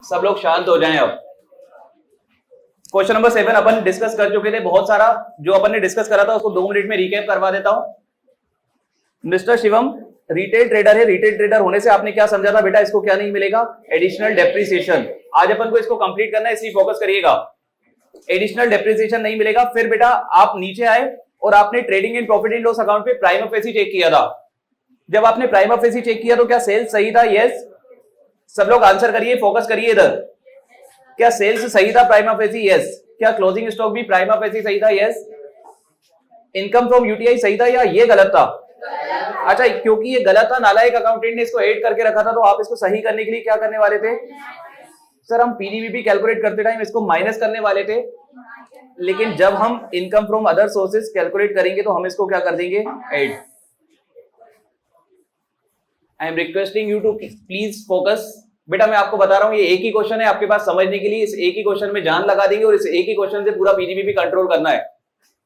सब लोग शांत हो जाएं। अब क्वेश्चन नंबर 7 अपन डिस्कस कर चुके थे, बहुत सारा जो अपन ने डिस्कस करा था उसको 2 मिनट में रिकैप करवा देता हूं। मिस्टर शिवम रिटेल ट्रेडर है, रिटेल ट्रेडर होने से आपने क्या समझा था बेटा, इसको क्या नहीं मिलेगा, एडिशनल डेप्रिसिएशन। आज अपन को इसको कंप्लीट करना है, इसलिए फोकस करिएगा। एडिशनल डेप्रिसिएशन नहीं मिलेगा। फिर बेटा आप नीचे आए और आपने trading and profit and loss account पे प्राइमा फेसी चेक किया था। जब आपने प्राइमा फेसी चेक किया तो क्या सेल्स सही था? यस। सब लोग आंसर करिए, फोकस करिए इधर। क्या सेल्स सही था प्राइमा फेसी? यस। क्या क्लोजिंग स्टॉक भी प्राइमा फेसी सही था? यस। इनकम फ्रॉम यूटीआई सही था या ये गलत था? अच्छा, क्योंकि ये गलत था, नालायक अकाउंटेंट ने इसको ऐड करके रखा था, तो आप इसको सही करने के लिए क्या करने वाले थे? सर हम पीडीवीपी कैलकुलेट करते टाइम इसको माइनस करने वाले थे, लेकिन जब हम income from other sources calculate करेंगे तो हम इसको क्या कर देंगे? Add. I am requesting you to please focus. बेटा मैं आपको बता रहा हूं, ये एक ही क्वेश्चन है आपके पास समझने के लिए, इस एक ही क्वेश्चन में जान लगा देंगे और इस एक ही क्वेश्चन से पूरा पीडीवीपी कंट्रोल करना है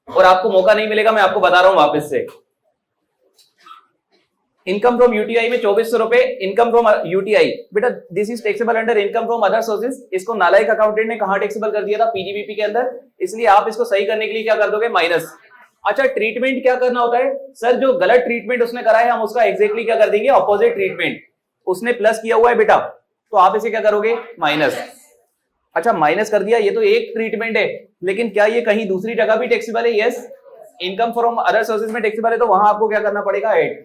और आपको मौका नहीं मिलेगा, मैं आपको बता रहा हूं वापस से। इनकम फ्रॉम यूटीआई में 2400 रुपए इनकम फ्रॉम यूटीआई, बेटा this is taxable under income from other sources. इसको नालायक अकाउंटेंट ने कहां टैक्सेबल कर दिया था? पीडीवीपी के अंदर, इसलिए आप इसको सही करने के लिए क्या कर दोगे? माइनस। अच्छा, ट्रीटमेंट क्या करना होता है? सर जो गलत ट्रीटमेंट उसने करा है हम उसका एग्जैक्टली क्या कर देंगे? Opposite treatment. उसने प्लस किया हुआ है बेटा, तो आप इसे क्या करोगे? माइनस। अच्छा माइनस कर दिया, ये तो एक ट्रीटमेंट है, लेकिन क्या ये कहीं दूसरी जगह भी टैक्सेबल है? Yes. Income from other sources में टैक्सेबल है, तो वहां आपको क्या करना पड़ेगा? ऐड।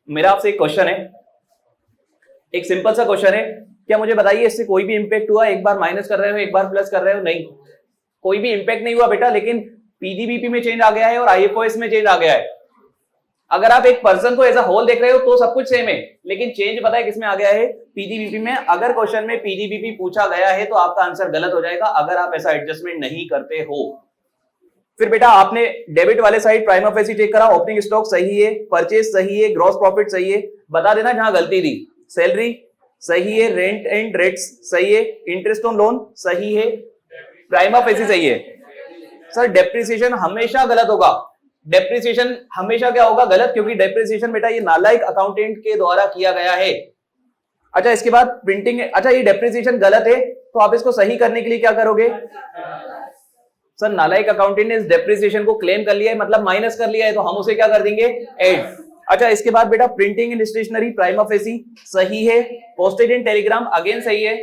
मेरा आपसे एक क्वेश्चन है, एक सिंपल सा क्वेश्चन है, क्या मुझे बताइए इससे कोई भी इंपैक्ट हुआ? एक बार माइनस कर रहे हो, एक बार प्लस कर रहे हो, नहीं, कोई भी इंपैक्ट नहीं हुआ बेटा, लेकिन पीडीवीपी में चेंज आ गया है और आईएफओएस में चेंज आ गया है। अगर आप एक पर्सन को एज अ होल देख रहे हो तो सब कुछ सेम है, लेकिन चेंज पता है किसमें आ गया है? पीडीवीपी में। अगर क्वेश्चन में पीडीवीपी पूछा गया है तो आपका आंसर गलत हो जाएगा अगर आप ऐसा एडजस्टमेंट नहीं करते हो। फिर बेटा आपने डेबिट वाले साइड प्राइमा फेसी चेक करा, ओपनिंग स्टॉक सही है, परचेज सही है, ग्रॉस प्रॉफिट सही है, बता देना जहां गलती थी। सैलरी सही है, रेंट एंड रेट्स सही है, इंटरेस्ट ऑन लोन सही है, प्राइमा फेसी सही है। सर डेप्रिसिएशन हमेशा गलत होगा, डेप्रिसिएशन हमेशा क्या होगा? गलत, क्योंकि डेप्रिसिएशन बेटा ये नालायक अकाउंटेंट के द्वारा किया गया है। अच्छा इसके बाद प्रिंटिंग, अच्छा ये डेप्रिसिएशन गलत है तो आप इसको सही करने के लिए क्या करोगे? सर नालायक अकाउंटेंट ने इस डेप्रिसिएशन को क्लेम कर लिया है, मतलब माइनस कर लिया है, तो हम उसे क्या कर देंगे? ऐड। अच्छा इसके बाद बेटा printing and stationery prima facie सही है, पोस्टेज एंड टेलीग्राम अगेन सही है।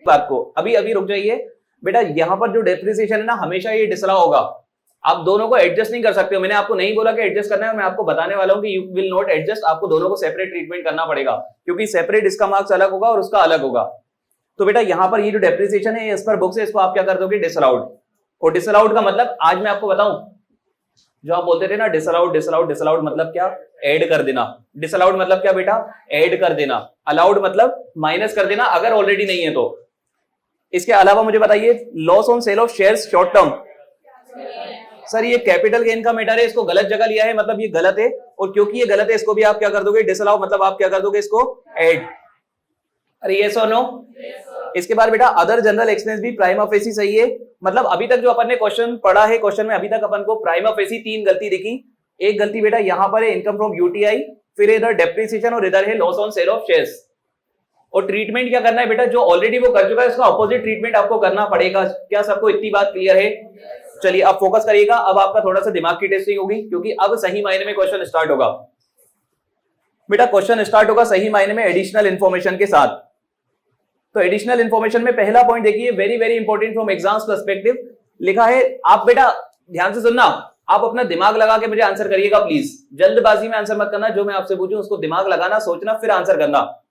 बात को अभी रुक जाइए बेटा, यहां पर जो डेप्रिसिएशन है ना हमेशा ये डिसअलाउ होगा, आप दोनों को एडजस्ट नहीं कर सकते हो। मैंने आपको नहीं बोला कि एडजस्ट करना है, मैं आपको बताने वाला हूं कि यू विल नॉट एडजस्ट, आपको दोनों को सेपरेट ट्रीटमेंट करना पड़ेगा, क्योंकि सेपरेट इसका मार्क्स अलग होगा और उसका अलग होगा। तो बेटा यहां पर ये जो डेप्रिसिएशन है इस पर बुक से इसको आप क्या कर दोगे? डिसअलाउड। और डिसअलाउड का मतलब आज मैं आपको बताऊं, जो आप बोलते थे ना डिसअलाउड डिसअलाउड डिसअलाउड मतलब क्या? ऐड कर देना। डिसअलाउड मतलब क्या बेटा? ऐड कर देना। अलाउड मतलब माइनस कर देना अगर ऑलरेडी नहीं है तो। इसके अलावा मुझे बताइए loss on sale of shares short term, sir ये कैपिटल गेन का मैटर है, इसको गलत जगह लिया है, मतलब ये गलत है, और क्योंकि ये गलत है इसको भी आप क्या कर दोगे? डिसअलाउ, मतलब आप क्या कर दोगे? इसको ऐड। अरे यस और नो? इसके बाद बेटा अदर जनरल एक्सपेंस भी प्राइमा फेसी सही है, मतलब अभी तक जो अपन ने क्वेश्चन पढ़ा है, क्वेश्चन में अभी तक अपन को प्राइमा फेसी 3 गलती दिखी। एक गलती बेटा यहां पर है इनकम फ्रॉम यूटीआई, फिर इधर डेप्रिसिएशन और इधर है loss on sale of shares. और ट्रीटमेंट क्या करना है बेटा? जो ऑलरेडी वो कर चुका है उसका ऑपोजिट ट्रीटमेंट आपको करना पड़ेगा। क्या सबको इतनी बात क्लियर है? चलिए अब फोकस करिएगा, अब आपका थोड़ा सा दिमाग की टेस्टिंग होगी, क्योंकि अब सही मायने में क्वेश्चन स्टार्ट होगा। बेटा क्वेश्चन स्टार्ट होगा सही मायने में एडिशनल इंफॉर्मेशन के साथ। तो एडिशनल इंफॉर्मेशन में पहला पॉइंट देखिए, very very important from exams perspective, लिखा है, आप बेटा ध्यान से सुनना, आप अपना दिमाग लगा के मुझे आंसर करिएगा प्लीज, जल्दबाजी में आंसर मत करना, जो मैं आपसे पूछूं उसको दिमाग लगाना, सोचना, फिर आंसर करना।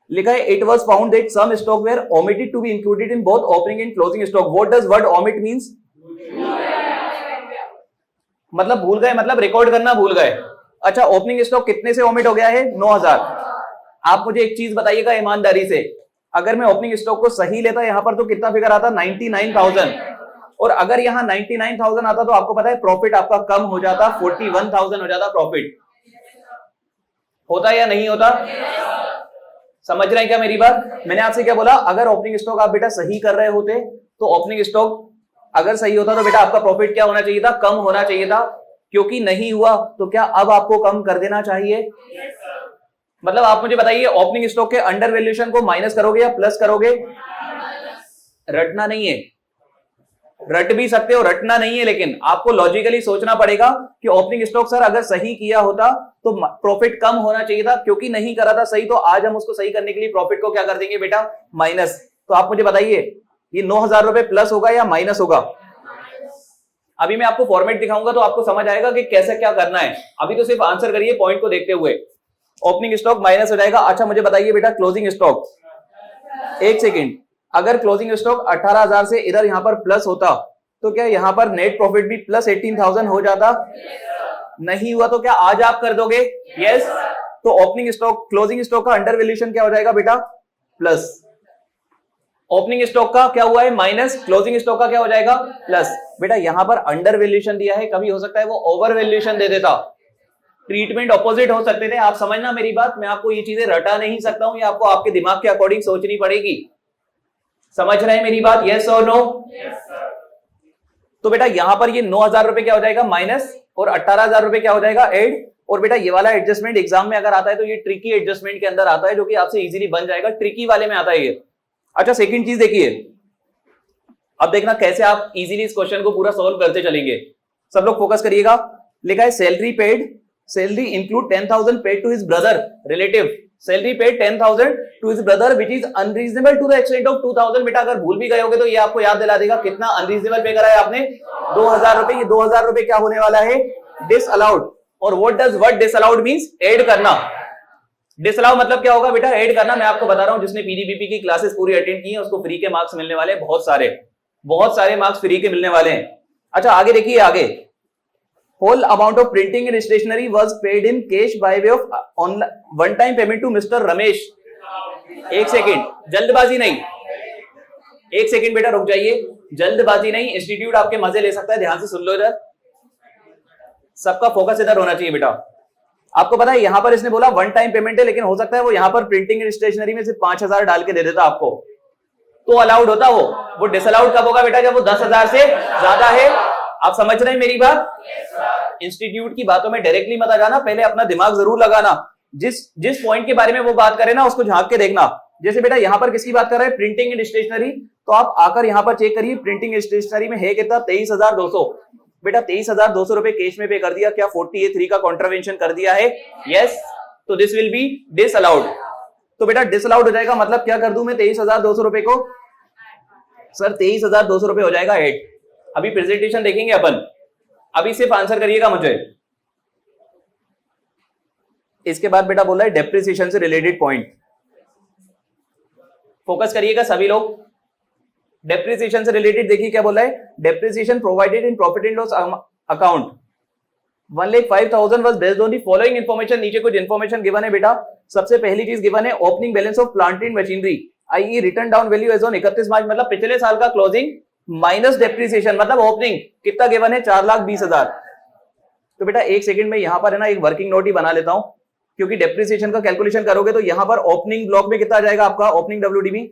लिखा है it was found that some stock were omitted to be included in both opening and closing stock. What does word omit means? मतलब भूल गए, मतलब रिकॉर्ड करना भूल गए। अच्छा ओपनिंग स्टॉक कितने से ओमिट हो गया है? 9000। आप मुझे एक चीज बताइएगा ईमानदारी से, अगर मैं ओपनिंग स्टॉक को सही लेता यहां पर तो कितना फिगर आता? 99,000। और अगर यहां 99,000 आता तो आपको पता है प्रॉफिट आपका कम हो जाता, 41,000 हो जाता प्रॉफिट। होता या नहीं होता? समझ रहे हैं क्या मेरी बात? मैंने आपसे क्या बोला? अगर ओपनिंग स्टॉक आप बेटा सही कर रहे होते तो ओपनिंग स्टॉक अगर सही होता तो बेटा आपका प्रॉफिट क्या होना चाहिए था? कम होना चाहिए था। क्योंकि नहीं हुआ तो क्या अब आपको कम कर देना चाहिए? मतलब आप मुझे बताइए ओपनिंग स्टॉक के अंडर वैल्यूएशन को माइनस करोगे या प्लस करोगे? रटना नहीं है, रट भी सकते हो, रटना नहीं है, लेकिन आपको लॉजिकली सोचना पड़ेगा कि ओपनिंग स्टॉक सर अगर सही किया होता तो प्रॉफिट कम होना चाहिए था, क्योंकि नहीं करा था सही, तो आज हम उसको सही करने के लिए प्रॉफिट को क्या कर देंगे बेटा? माइनस। तो आप मुझे बताइए ये 9,000 रुपए प्लस होगा या माइनस होगा? अभी मैं आपको फॉर्मेट दिखाऊंगा तो आपको समझ आएगा कि कैसे क्या करना है। अभी तो सिर्फ आंसर करिए पॉइंट को देखते हुए। ओपनिंग स्टॉक माइनस हो जाएगा। अच्छा मुझे बताइए बेटा क्लोजिंग स्टॉक, एक सेकेंड, अगर क्लोजिंग स्टॉक 18,000 से इधर यहां पर प्लस होता तो क्या यहां पर नेट प्रॉफिट भी प्लस 18,000 हो जाता? नहीं हुआ तो क्या आज आप कर दोगे? यस। तो ओपनिंग स्टॉक क्लोजिंग स्टॉक का अंडर वैल्यूएशन क्या हो जाएगा बेटा? प्लस। ओपनिंग स्टॉक का क्या हुआ है? माइनस। क्लोजिंग स्टॉक का क्या हो जाएगा? प्लस। बेटा यहां पर अंडर वैल्यूएशन दिया है, कभी हो सकता है वो ओवर वैल्यूएशन दे देता, ट्रीटमेंट ऑपोजिट हो सकते थे। आप समझना मेरी बात, मैं आपको ये चीजें रटा नहीं सकता हूं, ये आपको आपके दिमाग के अकॉर्डिंग सोचनी पड़ेगी। समझ रहे हैं मेरी बात? यस और नो? तो बेटा यहां पर ये 9,000 रुपए क्या हो जाएगा? माइनस, और 18,000 रुपए क्या हो जाएगा? एड। और बेटा ये वाला एडजस्टमेंट एग्जाम में अगर आता है तो ये ट्रिकी एडजस्टमेंट के अंदर आता है, जो कि आपसे इजीली बन जाएगा, ट्रिकी वाले में आता है ये। अच्छा सेकंड चीज देखिए, अब देखना कैसे आप इजीली इस क्वेश्चन को पूरा सॉल्व करते चलेंगे। सब लोग फोकस करिएगा। लिखा है salary paid, salary include 10,000 paid to his brother relative, salary paid 10,000 to his brother which is unreasonable to the extent of 2,000। बेटा अगर भूल भी गए होगे तो ये आपको याद दिला देगा कितना अनरीजनेबल पे करा है आपने? 2,000 रुपए। ये 2,000 रुपए क्या होने वाला है? डिसअलाउड। और व्हाट डिसअलाउड मींस? ऐड करना। डिसअलाउ मतलब क्या होगा बेटा? ऐड करना। मैं आपको बता रहा हूं, जिसने पीजीबीपी की क्लासेस पूरी अटेंड की है उसको फ्री के मार्क्स मिलने वाले, बहुत सारे मार्क्स फ्री के मिलने वाले हैं। अच्छा आगे देखिए, आगे whole amount of printing and stationery was paid in cash by way of one time payment to mister Ramesh. एक सेकेंड, जल्दबाजी नहीं, एक सेकेंड बेटा रुक जाइए, जल्दबाजी नहीं। इंस्टीट्यूट आपके मजे ले सकता है, ध्यान से सुन लो, इधर सबका फोकस इधर होना चाहिए बेटा। आपको पता है यहां पर इसने बोला वन टाइम पेमेंट है, लेकिन हो सकता है वो यहां पर प्रिंटिंग एंड स्टेशनरी में सिर्फ 5,000 डाल के दे देता आपको, तो अलाउड होता वो डिसअलाउड कब होगा बेटा? जब वो 10,000 से ज्यादा है। आप समझ रहे हैं मेरी बात? इंस्टीट्यूट की बातों में डायरेक्टली मत आ जाना, पहले अपना दिमाग जरूर लगाना। जिस पॉइंट के बारे में वो बात करे ना उसको झांक के देखना। जैसे बेटा यहां पर किसकी बात कर रहे हैं? Printing and stationery. तो आप आकर यहां पर चेक करिए, प्रिंटिंग एंड स्टेशनरी में है कितना? 23,200। बेटा 23,200 रुपए कैश में पे कर दिया, क्या 40A3 का कॉन्ट्रावेंशन कर दिया है? यस। तो दिस विल बी डिसअलाउड। तो बेटा डिसअलाउड हो जाएगा, मतलब क्या कर दूं मैं 23,200 रुपए को? सर 23,200 रुपए हो जाएगा एड। अभी प्रेजेंटेशन देखेंगे अपन, अभी सिर्फ आंसर करिएगा मुझे। इसके बाद बेटा बोला है डेप्रिसिएशन से रिलेटेड पॉइंट, फोकस करिएगा सभी लोग। डेप्रिसिएशन से रिलेटेड देखिए क्या बोला है? Depreciation provided in profit and loss account 1,05,000 was based on the following information. नीचे कुछ इंफॉर्मेशन गिवन है बेटा। सबसे पहली चीज गिवन है opening balance of plant and machinery written down value as on 31 March, मतलब पिछले साल का क्लोजिंग माइनस डेप्रिसिएशन, मतलब ओपनिंग कितना गिवन है? 4,20,000। तो बेटा एक सेकंड में यहां पर है ना एक वर्किंग नोट ही बना लेता हूं, क्योंकि डेप्रिसिएशन का कैलकुलेशन करोगे तो यहां पर ओपनिंग ब्लॉक में कितना आ जाएगा आपका? Opening WDB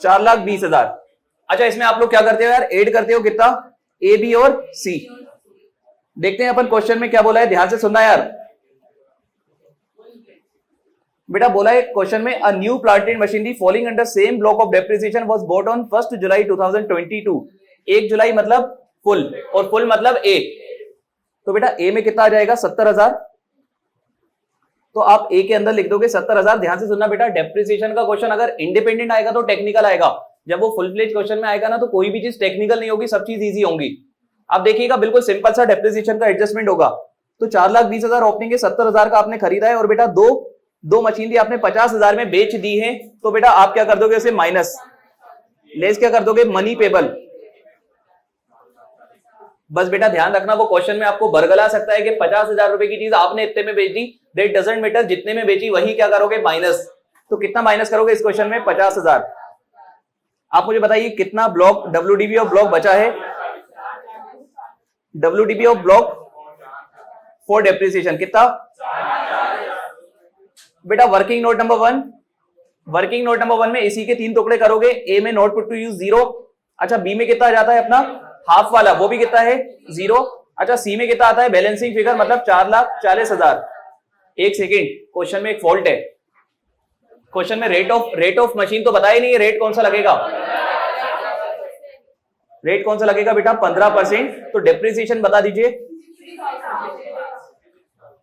4,20,000। अच्छा इसमें आप लोग क्या करते हो यार? ऐड करते हो कितना? A, B और C। देखते हैं अपन क्वेश्चन में क्या बोला है, ध्यान से सुनना यार। बेटा बोला है क्वेश्चन में a new plant and machinery falling under same block of depreciation was bought on 1 July 2022। 1 जुलाई मतलब फुल, और फुल मतलब A। तो बेटा A में कितना आ जाएगा? 70,000। तो आप A के अंदर लिख दोगे 70,000। ध्यान से सुनना बेटा, डेप्रिसिएशन का क्वेश्चन अगर इंडिपेंडेंट आएगा तो टेक्निकल आएगा, जब वो फुल फ्लेज क्वेश्चन में आएगा ना तो कोई भी चीज टेक्निकल नहीं होगी, सब चीज इजी होंगी। आप देखिएगा बिल्कुल सिंपल सा डेप्रिसिएशन का एडजस्टमेंट होगा। तो 4,20,000 ओपनिंग है, 70,000 का आपने खरीदा है, और बेटा दो मशीनरी आपने 50,000 में बेच दी है। तो बेटा आप क्या कर दोगे? उसे माइनस, लेस क्या कर दोगे? Money payable. बस बेटा ध्यान रखना, वो क्वेश्चन में आपको बरगला सकता है कि 50,000 रुपए की चीज आपने इतने में बेच दी, दैट डजंट मैटर, जितने में बेची वही क्या करोगे? माइनस। तो कितना माइनस करोगे इस क्वेश्चन में? 50,000। आप मुझे बताइए कितना ब्लॉक WDB ऑफ ब्लॉक बचा है? WDB of block for depreciation कितना? बेटा working note number 1, working note number 1 में इसी के 3 टुकड़े करोगे। A में नॉट पुट टू यूज 0। अच्छा B में कितना आ जाता है अपना हाफ वाला, वो भी कितना है? 0। अच्छा C में कितना आता है? बैलेंसिंग फिगर, मतलब 4,40,000। एक सेकेंड, क्वेश्चन में एक फॉल्ट है। क्वेश्चन में रेट ऑफ मशीन तो बताया नहीं है, रेट कौन सा लगेगा? रेट कौन सा लगेगा बेटा? 15%। तो डेप्रिसिएशन बता दीजिए।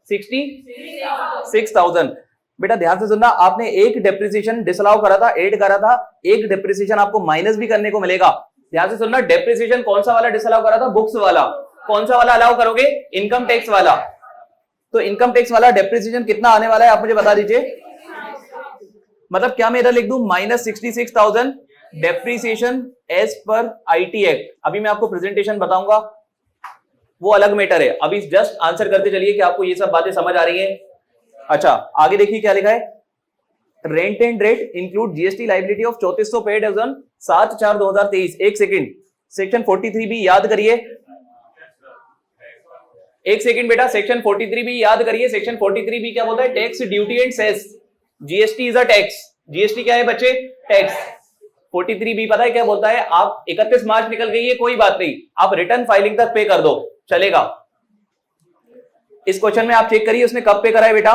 66,000। बेटा ध्यान से सुनना, आपने एक डेप्रिसिएशन डिसअलाउ करा था, ऐड करा था, एक डेप्रिसिएशन आपको माइनस भी करने को मिलेगा। ध्यान से सुनना, डेप्रिसिएशन कौन सा वाला डिसअलाउ करा था? बुक्स वाला। कौन सा वाला अलाउ करोगे? इनकम टैक्स वाला। तो इनकम टैक्स वाला डेप्रिसिएशन कितना आने वाला है आप मुझे बता दीजिए। मतलब क्या मैं इधर लिख दूं -66,000 depreciation as per IT act. अभी मैं आपको प्रेजेंटेशन बताऊंगा, वो अलग मैटर है। अभी जस्ट आंसर करते चलिए कि आपको ये सब बातें समझ आ रही हैं। अच्छा आगे देखिए क्या लिखा है। Rent and rate include GST liability of 3400 paid as on 7/4/2023। एक सेकंड, सेक्शन 43 भी याद करिए। एक सेकंड बेटा, सेक्शन 43 भी याद करिए। सेक्शन 43 भी क्या बोलता है? Tax, duty and cess. GST is a tax. GST क्या है बच्चे? टैक्स। 43 भी पता है क्या बोलता है? आप 31 मार्च निकल गई है, कोई बात नहीं, आप रिटर्न फाइलिंग तक पे कर दो, चलेगा। इस क्वेश्चन में आप चेक करिए उसने कब पे करा है बेटा।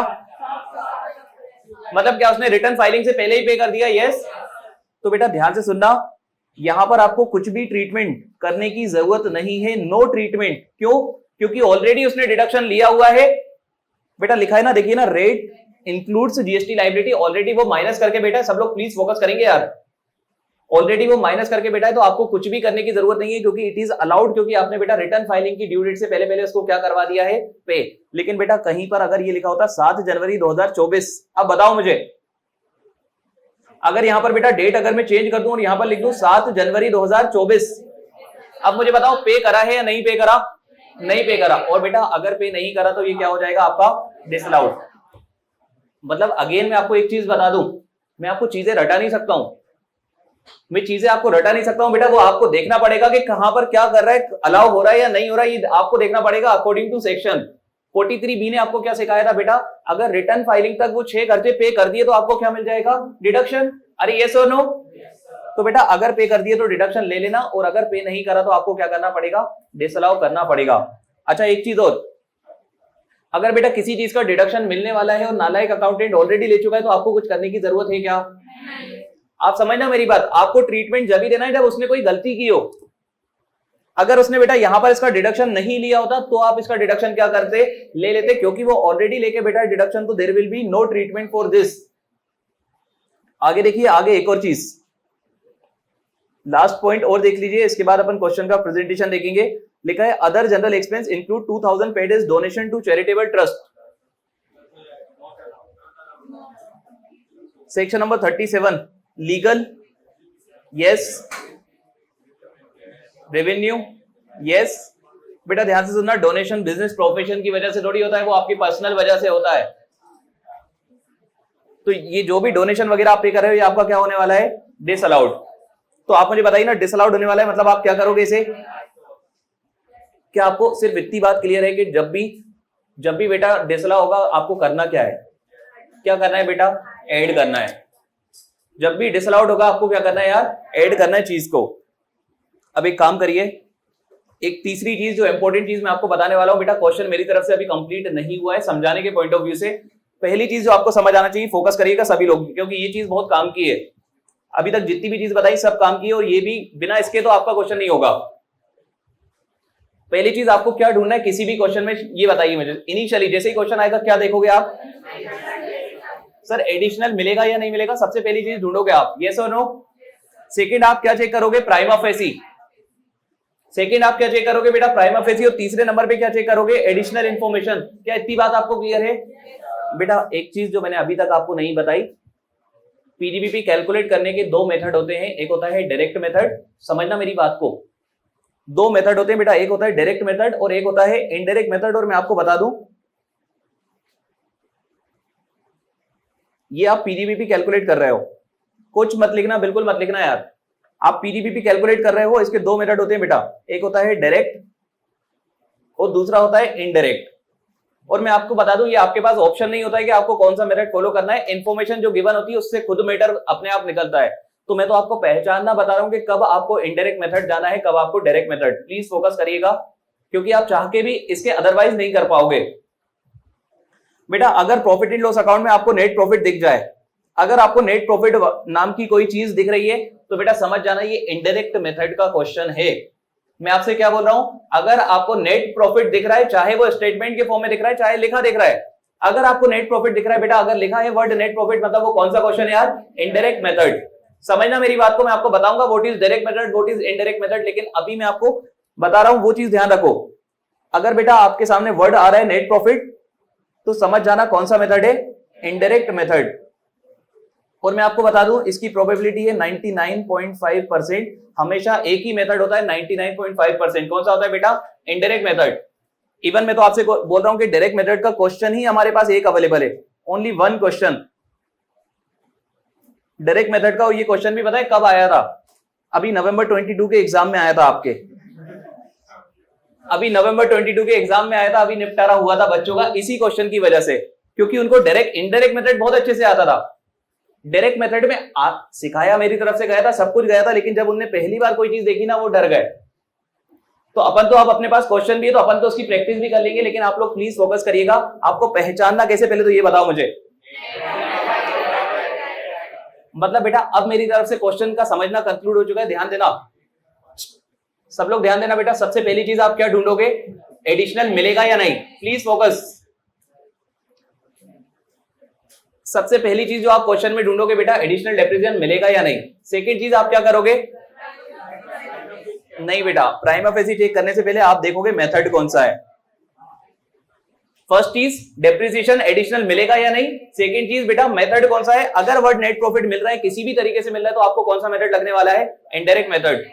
मतलब क्या उसने रिटर्न फाइलिंग से पहले ही पे कर दिया? यस। तो बेटा ध्यान से सुनना, यहां पर आपको कुछ भी ट्रीटमेंट करने की जरूरत नहीं है। No treatment. क्यों? क्योंकि ऑलरेडी उसने डिडक्शन लिया हुआ है। बेटा लिखा है ना, देखिए ना, rate includes GST liability. Already वो माइनस करके बेटा, सब लोग प्लीज फोकस करेंगे यार, ऑलरेडी वो माइनस करके बेटा है, तो आपको कुछ भी करने की जरूरत नहीं है, क्योंकि इट इज अलाउड, क्योंकि आपने बेटा रिटर्न फाइलिंग की ड्यू डेट से पहले उसको क्या करवा दिया है? पे। लेकिन बेटा कहीं पर अगर ये लिखा होता 7 जनवरी 2024, अब बताओ मुझे, अगर यहां पर बेटा डेट अगर मैं चेंज कर दूं और यहां पर लिख दूं 7 जनवरी 2024, अब मुझे बताओ पे करा है या नहीं पे करा? नहीं पे करा। और बेटा अगर पे नहीं करा तो ये क्या हो जाएगा आपका? डिसअलाउड। मतलब अगेन मैं आपको एक चीज बता दूं, मैं आपको चीजें रटा नहीं सकता हूं, मैं चीजें आपको रटा नहीं सकता हूं बेटा। वो आपको देखना पड़ेगा कि कहां पर क्या कर रहा है, अलाउ हो रहा है या नहीं हो रहा है, ये आपको देखना पड़ेगा अकॉर्डिंग टू सेक्शन 43B ने आपको क्या सिखाया था बेटा? अगर रिटर्न फाइलिंग तक वो 6 खर्चे पे कर दिए तो आपको क्या मिल जाएगा? डिडक्शन। अरे यस और नो? तो बेटा अगर पे कर दिए तो डिडक्शन ले लेना, और अगर पे नहीं करा तो आपको क्या करना पड़ेगा? डिसअलाउ करना पड़ेगा। अच्छा एक चीज और, अगर बेटा किसी चीज का डिडक्शन मिलने वाला है और नालायक अकाउंटेंट ऑलरेडी ले चुका है, तो आपको कुछ करने की जरूरत है क्या? आप समझना मेरी बात, आपको ट्रीटमेंट जब ही देना है जब उसने कोई गलती की हो। अगर उसने बेटा यहां पर इसका डिडक्शन नहीं लिया होता तो आप इसका डिडक्शन क्या करते? ले लेते, क्योंकि वो ऑलरेडी लेके बेटा डिडक्शन, तो there will be no treatment for this. आगे देखिए, आगे एक और चीज, लास्ट पॉइंट और देख लीजिए, इसके बाद अपन क्वेश्चन का प्रेजेंटेशन देखेंगे। लिखा है other general expense include 2000 paid as donation to charitable trust. Section number 37, legal yes, revenue yes. बेटा ध्यान से सुनना, डोनेशन बिजनेस प्रोफेशन की वजह से थोड़ी होता है, वो आपकी पर्सनल वजह से होता है। तो ये जो भी डोनेशन वगैरह आप पे कर रहे हो, ये आपका क्या होने वाला है? डिसअलाउड। तो आप मुझे बताइए ना, डिसअलाउड होने वाला है मतलब आप क्या करोगे इसे? क्या आपको सिर्फ इतनी बात क्लियर है कि जब भी बेटा डिसअलाउ होगा आपको करना क्या है? क्या करना है बेटा? ऐड करना है। जब भी डिसअलाउड होगा आपको क्या करना है यार? ऐड करना है चीज को। अब एक काम करिए, एक तीसरी चीज जो इंपॉर्टेंट चीज मैं आपको बताने वाला हूं बेटा, क्वेश्चन मेरी तरफ से अभी कंप्लीट नहीं हुआ है समझाने के पॉइंट ऑफ व्यू से। पहली चीज जो आपको समझ आना चाहिए, फोकस करिएगा सभी लोग, क्योंकि ये चीज बहुत काम की है। अभी तक जितनी भी चीज बताई सब काम की है, और ये भी बिना इसके तो आपका क्वेश्चन नहीं होगा। पहली चीज आपको क्या ढूंढना है किसी भी क्वेश्चन में, ये बताइए मुझे। इनिशियली जैसे ही क्वेश्चन आएगा क्या देखोगे आप? सर एडिशनल मिलेगा या नहीं मिलेगा, सबसे पहली चीज ढूंढोगे आप, यस और नो। सेकंड आप क्या चेक करोगे? Prima facie. सेकंड आप क्या चेक करोगे बेटा? Prima facie. और तीसरे नंबर पे क्या चेक करोगे? Additional information. क्या इतनी बात आपको क्लियर है? बेटा एक चीज जो मैंने अभी तक आपको नहीं बताई, पीडीबीपी कैलकुलेट करने के 2 मेथड होते हैं। एक होता है डायरेक्ट मेथड, समझना मेरी बात को, 2 मेथड होते हैं बेटा, एक होता है डायरेक्ट मेथड और एक होता है इनडायरेक्ट मेथड। और मैं आपको बता दूं, ये आप पीडीबीपी कैलकुलेट कर रहे हो, कुछ मत लिखना, बिल्कुल मत लिखना यार। आप पीडीबीपी कैलकुलेट कर रहे हो, इसके 2 मेथड होते हैं बेटा, एक होता है डायरेक्ट और दूसरा होता है इनडायरेक्ट। और मैं आपको बता दूं, ये आपके पास ऑप्शन नहीं होता है कि आपको कौन सा मेथड फॉलो करना है। इंफॉर्मेशन जो गिवन होती है उससे खुद मैटर अपने आप निकलता है। तो मैं तो आपको पहचानना बता रहा हूं कि कब आपको इनडायरेक्ट मेथड जाना है, कब आपको डायरेक्ट मेथड। प्लीज फोकस करिएगा, क्योंकि आप चाह के भी इसके अदरवाइज नहीं कर पाओगे। बेटा अगर प्रॉफिट एंड लॉस अकाउंट में आपको नेट प्रॉफिट दिख जाए, अगर आपको नेट प्रॉफिट नाम की कोई चीज दिख रही है तो बेटा समझ जाना ये इनडायरेक्ट मेथड का क्वेश्चन है। मैं आपसे क्या बोल रहा हूं, अगर आपको नेट प्रॉफिट दिख रहा है, चाहे वो स्टेटमेंट के फॉर्म में दिख रहा है चाहे लिखा दिख रहा है, अगर आपको नेट प्रॉफिट दिख रहा है बेटा, अगर लिखा है वर्ड नेट प्रॉफिट, मतलब वो कौन सा क्वेश्चन है यार, इनडायरेक्ट मेथड। समझना मेरी बात को, मैं आपको बताऊंगा what is direct method, what is indirect method, लेकिन अभी मैं आपको बता रहा हूं वो चीज ध्यान रखो। अगर बेटा आपके सामने वर्ड आ रहा है नेट प्रॉफिट तो समझ जाना कौन सा मेथड है, इनडायरेक्ट मेथड। और मैं आपको बता दूं इसकी प्रोबेबिलिटी है 99.5%। हमेशा एक ही मेथड होता है 99.5%। कौन सा होता है बेटा, इनडायरेक्ट मेथड। इवन मैं तो आपसे बोल रहा हूं कि डायरेक्ट मेथड का क्वेश्चन ही हमारे पास एक अवेलेबल है, only one question direct method का। और ये क्वेश्चन भी पता है कब आया था, अभी नवंबर 22 के एग्जाम में आया था आपके, अभी नवंबर 22 के एग्जाम में आया था, अभी निपटारा हुआ था बच्चों का इसी क्वेश्चन की वजह से, क्योंकि उनको डायरेक्ट इनडायरेक्ट मेथड बहुत अच्छे से आता था। डायरेक्ट मेथड में सिखाया मेरी तरफ से गया था, सब कुछ गया था, लेकिन जब उनने पहली बार कोई चीज देखी ना वो डर गए। तो अपन तो अब अपने पास क्वेश्चन भी है तो अपन तो उसकी प्रैक्टिस भी कर लेंगे, लेकिन आप लोग प्लीज फोकस करिएगा। आपको पहचानना कैसे, पहले तो ये बताओ मुझे। मतलब बेटा अब मेरी तरफ से क्वेश्चन का समझना कंक्लूड हो चुका है, ध्यान देना सब लोग, ध्यान देना बेटा। सबसे पहली चीज आप क्या ढूंढोगे, एडिशनल मिलेगा या नहीं, प्लीज फोकस। सबसे पहली चीज जो आप क्वेश्चन में ढूंढोगे बेटा, एडिशनल डेप्रिसिएशन मिलेगा या नहीं। सेकंड चीज आप क्या करोगे, नहीं बेटा प्राइमा फेसी चेक करने से पहले आप देखोगे मेथड कौन सा है। फर्स्ट चीज डेप्रिसिएशन एडिशनल मिलेगा या नहीं, सेकंड चीज बेटा मेथड कौन सा है। अगर वर्ड नेट प्रॉफिट मिल रहा है किसी भी तरीके से मिल रहा है तो आपको कौन सा मेथड लगने वाला है, इनडायरेक्ट मेथड।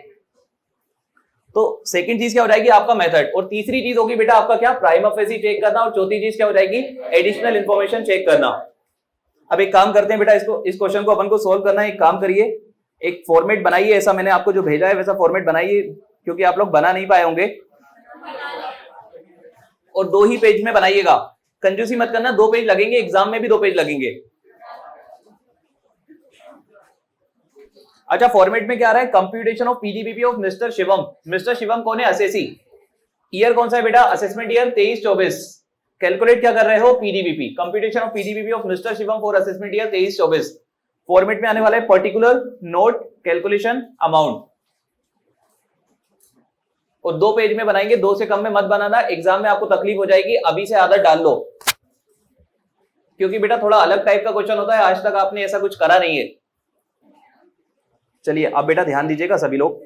तो सेकंड चीज क्या हो जाएगी, आपका मेथड। और तीसरी चीज होगी बेटा आपका क्या, प्राइमा फेसी चेक करना। और चौथी चीज क्या हो जाएगी, एडिशनल इंफॉर्मेशन चेक करना। अब एक काम करते हैं बेटा, इसको इस क्वेश्चन को अपन को सोल्व करना है। एक काम करिए, एक फॉर्मेट बनाइए, ऐसा मैंने आपको जो भेजा है वैसा फॉर्मेट बनाइए, क्योंकि आप लोग बना नहीं पाए होंगे। और 2 ही पेज में बनाइएगा, कंजूसी मत करना, 2 पेज लगेंगे, एग्जाम में भी 2 पेज लगेंगे। अच्छा फॉर्मेट में क्या आ रहा है, computation of PGBP of mister Shivam. Mister Shivam कौन है, असेसी। ईयर कौन सा है बेटा, असेसमेंट ईयर 23-24। कैलकुलेट क्या कर रहे हो, PGBP, computation of PGBP of mister Shivam for assessment year 23-24। Format में आने वाला है पर्टिकुलर, नोट, कैलकुलेशन, अमाउंट। और 2 पेज में बनाएंगे, 2 से कम में मत बनाना, एग्जाम में आपको तकलीफ हो जाएगी। अभी से आदत डाल लो, क्योंकि बेटा थोड़ा अलग टाइप का क्वेश्चन होता है, आज तक आपने ऐसा कुछ करा नहीं है। चलिए अब बेटा ध्यान दीजिएगा सभी लोग।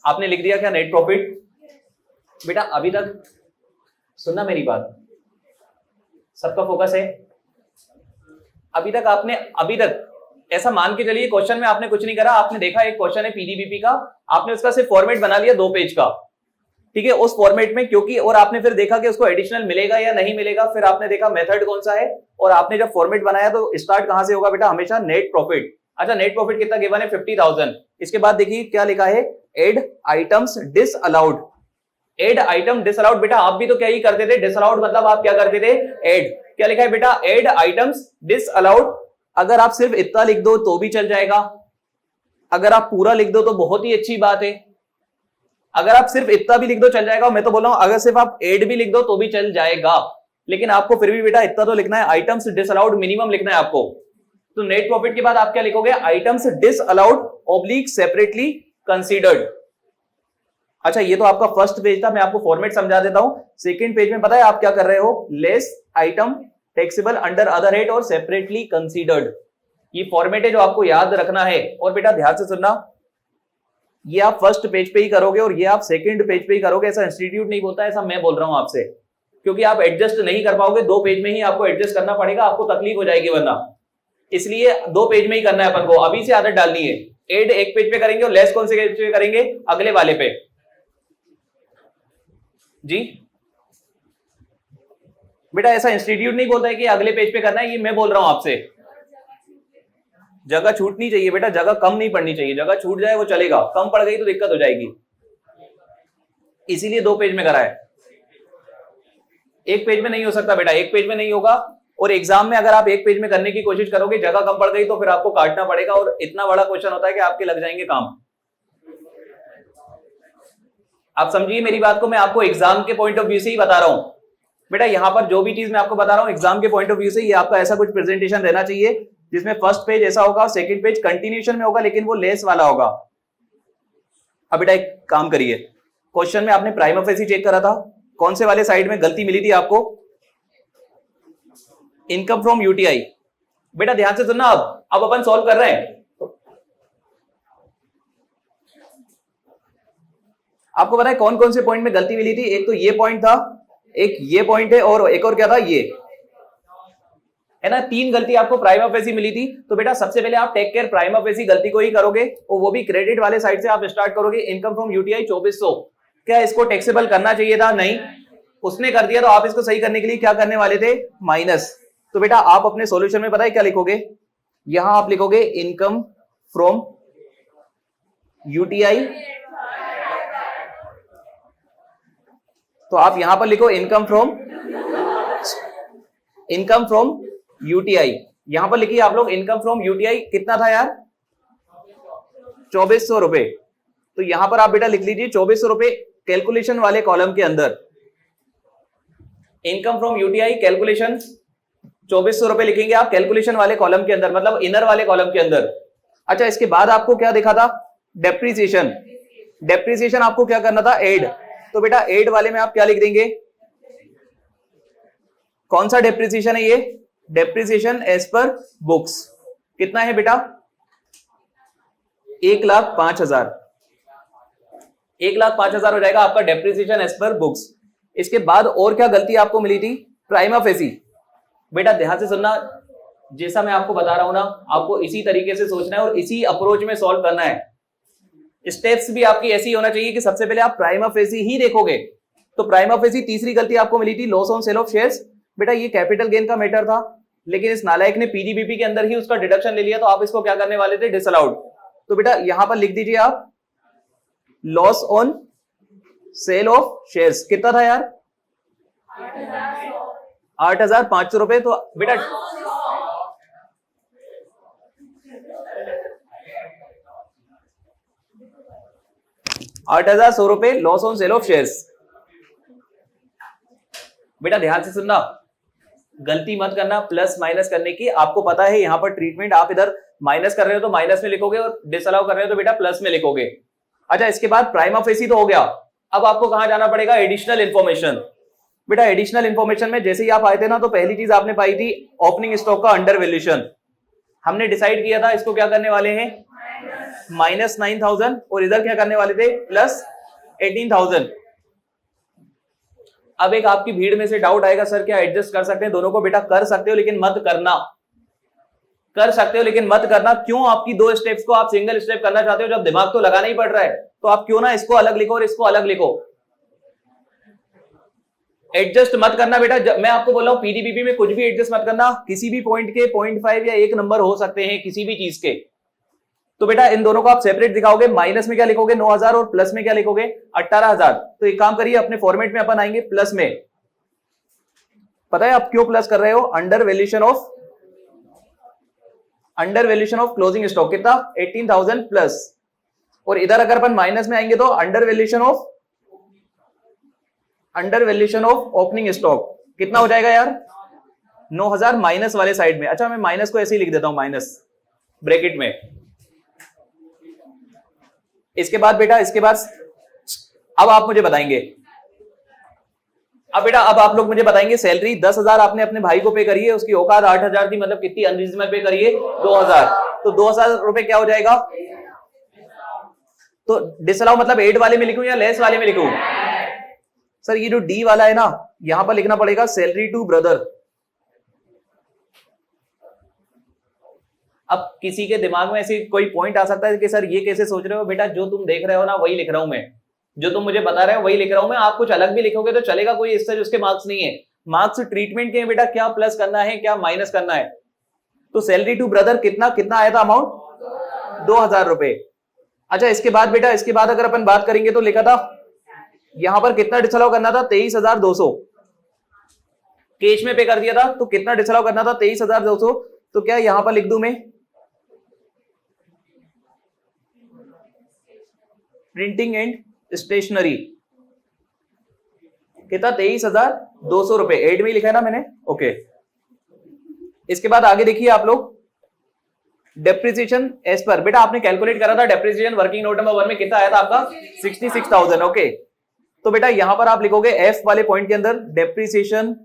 आपने लिख दिया क्या, नेट प्रॉफिट। बेटा अभी तक सुनना मेरी बात, सबका फोकस है। अभी तक ऐसा मान के चलिए क्वेश्चन में आपने कुछ नहीं करा, आपने देखा एक क्वेश्चन है पीडीबीपी का, आपने उसका सिर्फ फॉर्मेट बना लिया 2 पेज का, ठीक है। उस फॉर्मेट में क्योंकि, और आपने फिर देखा कि उसको एडिशनल मिलेगा या नहीं मिलेगा, फिर आपने देखा मेथड कौन सा है, और आपने जब फॉर्मेट बनाया तो स्टार्ट कहां से होगा बेटा, हमेशा नेट प्रॉफिट। अच्छा नेट प्रॉफिट कितना गिवन है, 50,000। इसके बाद देखिए क्या लिखा है, add items disallowed. Add item disallowed, बेटा आप भी तो क्या ही करते थे, डिसअलाउड मतलब आप क्या करते थे, एड। क्या लिखा है बेटा, एड आइटम्स डिसअलाउड। अगर आप सिर्फ इतना लिख दो तो भी चल जाएगा, अगर आप पूरा लिख दो तो बहुत ही अच्छी बात है, अगर आप सिर्फ इतना भी लिख दो चल जाएगा। मैं तो बोल रहा हूं अगर सिर्फ आप एड भी लिख दो तो भी चल जाएगा, लेकिन आपको फिर भी बेटा इतना तो लिखना है, आइटम्स डिसअलाउड मिनिमम लिखना है आपको। तो नेट प्रॉफिट के बाद आप क्या लिखोगे, items disallowed oblique separately considered. अच्छा ये तो आपका फर्स्ट पेज था, मैं आपको फॉर्मेट समझा देता हूं। सेकंड पेज में पता है आप क्या कर रहे हो, less item taxable under other head और सेपरेटली कंसीडर्ड। ये फॉर्मेट है जो आपको याद रखना है। और बेटा ध्यान से सुनना, ये आप फर्स्ट पेज पे ही करोगे और ये आप सेकंड पेज पे ही करोगे, ऐसा इंस्टीट्यूट नहीं बोलता, ऐसा मैं बोल रहा हूं आपसे, क्योंकि आप एडजस्ट नहीं कर पाओगे, 2 पेज में ही आपको एडजस्ट करना पड़ेगा, आपको तकलीफ हो जाएगी वरना। इसलिए 2 पेज में ही करना है अपन को, अभी से आदत डालनी है। एड 1 पेज पे करेंगे और लेस कौन से पेज पे करेंगे, अगले वाले पे जी। बेटा ऐसा इंस्टीट्यूट नहीं बोलता है कि अगले पेज पे करना है, ये मैं बोल रहा हूं आपसे। जगह छूटनी चाहिए बेटा, जगह कम नहीं पड़नी चाहिए, जगह छूट जाए वो चलेगा, कम पड़ गई तो दिक्कत हो जाएगी, इसीलिए 2 पेज में करा है। 1 पेज में नहीं हो सकता बेटा, 1 पेज में नहीं होगा। और एग्जाम में अगर आप 1 पेज में करने की कोशिश करोगे, जगह कम पड़ गई तो फिर आपको काटना पड़ेगा, और इतना बड़ा क्वेश्चन होता है कि आपके लग जाएंगे काम। आप समझिए मेरी बात को, मैं आपको एग्जाम के पॉइंट ऑफ व्यू से ही बता रहा हूं। बेटा यहाँ पर जो भी चीज मैं आपको बता रहा हूँ एग्जाम के पॉइंट ऑफ व्यू से, ये आपका ऐसा कुछ प्रेजेंटेशन रहना चाहिए जिसमें फर्स्ट पेज ऐसा होगा, सेकंड पेज कंटिन्यूएशन में होगा लेकिन वो लेस वाला होगा। अब बेटा एक काम करिए, क्वेश्चन में आपने प्राइमा फेसी चेक करा था, कौन से वाले साइड में गलती मिली थी आपको? Income from UTI. बेटा ध्यान से सुनना, अब अपन सॉल्व कर रहे हैं। आपको पता है कौन कौन से पॉइंट में गलती मिली थी? एक तो ये पॉइंट था, एक ये पॉइंट है, और एक और क्या था, ये है ना। 3 गलती आपको प्राइमा फेसी मिली थी। तो बेटा सबसे पहले आप टेक केयर प्राइमा फेसी गलती को ही करोगे, और वो भी क्रेडिट वाले साइड से आप स्टार्ट करोगे। इनकम फ्रॉम यूटीआई 2400, क्या इसको टैक्सेबल करना चाहिए था? नहीं, उसने कर दिया। तो आप इसको सही करने के लिए क्या करने वाले थे? माइनस। तो बेटा आप अपने सॉल्यूशन में पता है क्या लिखोगे? यहां आप लिखोगे इनकम फ्रॉम यूटीआई, तो आप यहां पर लिखो इनकम फ्रॉम यूटीआई। यहां पर लिखिए आप लोग इनकम फ्रॉम यूटीआई कितना था यार? 2400 रुपए। तो यहां पर आप बेटा लिख लीजिए 2400 रुपए कैलकुलेशन वाले कॉलम के अंदर। इनकम फ्रॉम यूटीआई कैलकुलेशन 2400 रुपए लिखेंगे आप कैलकुलेशन वाले कॉलम के अंदर, मतलब इनर वाले कॉलम के अंदर। अच्छा, इसके बाद आपको क्या देखा था? डेप्रीसिएशन। डेप्रीसिएशन आपको क्या करना था? एड। तो बेटा एड वाले में आप क्या लिख देंगे? कौन सा डेप्रीसिएशन है ये? Depreciation as per books. कितना है बेटा? 1,05,000। 1,05,000 हो जाएगा आपका डेप्रीसिएशन एज पर बुक्स। इसके बाद और क्या गलती आपको मिली थी? Prima facie. बेटा ध्यान से सुनना, जैसा मैं आपको बता रहा हूं ना, आपको इसी तरीके से सोचना है और इसी अप्रोच में सॉल्व करना है। स्टेप्स भी आपकी ऐसी होना चाहिए कि सबसे पहले आप प्राइमा फेसी ही देखोगे। तो प्राइमा फेसी तीसरी गलती आपको मिली थी loss on sale of shares. बेटा ये कैपिटल गेन का मैटर था, लेकिन इस नालायक ने पीजीबीपी के अंदर ही उसका डिडक्शन ले लिया, तो आप इसको क्या करने वाले थे? डिसअलाउड। तो बेटा यहां पर लिख दीजिए आप loss on sale of shares. कितना था यार? 8,500 रुपए। तो बेटा 8,100 रुपए loss on sale of shares. बेटा ध्यान से सुनना, गलती मत करना प्लस माइनस करने की। आपको पता है यहां पर ट्रीटमेंट, आप इधर माइनस कर रहे हो तो माइनस में लिखोगे और डिसअलाउ कर रहे हो तो बेटा प्लस में लिखोगे। अच्छा, इसके बाद प्राइमा फेसी तो हो गया। अब आपको कहां जाना पड़ेगा? Additional information. बेटा एडिशनल इंफॉर्मेशन में जैसे ही आप आए थे ना, तो पहली चीज आपने पाई थी ओपनिंग स्टॉक का अंडर वैल्यूएशन। हमने डिसाइड किया था इसको क्या करने वाले हैं? -9,000, और इधर क्या करने वाले थे? +18,000। अब एक आपकी भीड़ में से डाउट आएगा, सर क्या एडजस्ट कर सकते हैं दोनों को? बेटा कर सकते हो, लेकिन मत करना। कर सकते हो लेकिन मत करना। क्यों? आपकी 2 स्टेप्स को आप सिंगल स्टेप करना चाहते हो, जब दिमाग तो लगाना ही पड़ रहा है। तो आप क्यों ना इसको अलग लिखो और इसको अलग लिखो। एडजस्ट मत करना बेटा। मैं आपको बोल रहा हूं पीडीबीपी में कुछ भी एडजस्ट मत करना। किसी भी पॉइंट के 0.5 या 1 नंबर हो सकते हैं किसी भी चीज के। तो बेटा इन दोनों को आप सेपरेट दिखाओगे। माइनस में क्या लिखोगे? 9,000, और प्लस में क्या लिखोगे? 18,000। तो एक काम करिए, अपने फॉर्मेट में अपन आएंगे प्लस में। पता है आप क्यों प्लस कर रहे हो? Under valuation of closing stock कितना? 18,000 प्लस। और इधर अगर अपन माइनस में आएंगे तो under valuation of opening stock कितना हो जाएगा यार? 9,000 माइनस वाले साइड में। अच्छा, मैं माइनस को ऐसे ही लिख देता हूं, माइनस ब्रैकेट में। इसके बाद बेटा, इसके बाद अब आप मुझे बताएंगे, अब आप लोग मुझे बताएंगे सैलरी 10,000 आपने अपने भाई को पे करी है, उसकी औकात 8,000 थी, मतलब कितनी अनरीजनेबल पे करिए? 2,000। तो 2,000 रुपए क्या हो जाएगा? तो डिसअलाउ मतलब 8 वाले में लिखूं या लेस वाले में लिखूं? सर ये जो डी वाला है ना, यहां पर लिखना पड़ेगा सैलरी टू ब्रदर। अब किसी के दिमाग में ऐसे कोई पॉइंट आ सकता है कि सर ये कैसे सोच रहे हो? बेटा जो तुम देख रहे हो ना वही लिख रहा हूं मैं, जो तुम मुझे बता रहे हो वही लिख रहा हूं मैं। आप कुछ अलग भी लिखोगे तो चलेगा, कोई इससे उसके मार्क्स नहीं है। मार्क्स ट्रीटमेंट के हैं बेटा, क्या प्लस करना है क्या माइनस करना है। तो सैलरी टू ब्रदर कितना आया था अमाउंट? 2,000 रुपए। अच्छा, इसके बाद बेटा, इसके बाद अगर अपन बात करेंगे तो लिखा था यहां पर कितना डिसअलाउ करना था? 23,200 कैश में पे कर दिया था। तो कितना डिसअलाउ करना था? 23,200। तो क्या यहां पर लिख दूं मैं प्रिंटिंग एंड स्टेशनरी? कितना 23,200 रुपए, 8 में ही लिखा है ना मैंने, ओके। इसके बाद आगे देखिए आप लोग, डेप्रिसिएशन एज पर, बेटा आपने कैलकुलेट करा था डेप्रिसिएशन वर्किंग नोट नंबर 1 में कितना आया था आपका 66,000, ओके। तो बेटा यहां पर आप लिखोगे एफ वाले पॉइंट के अंदर depreciation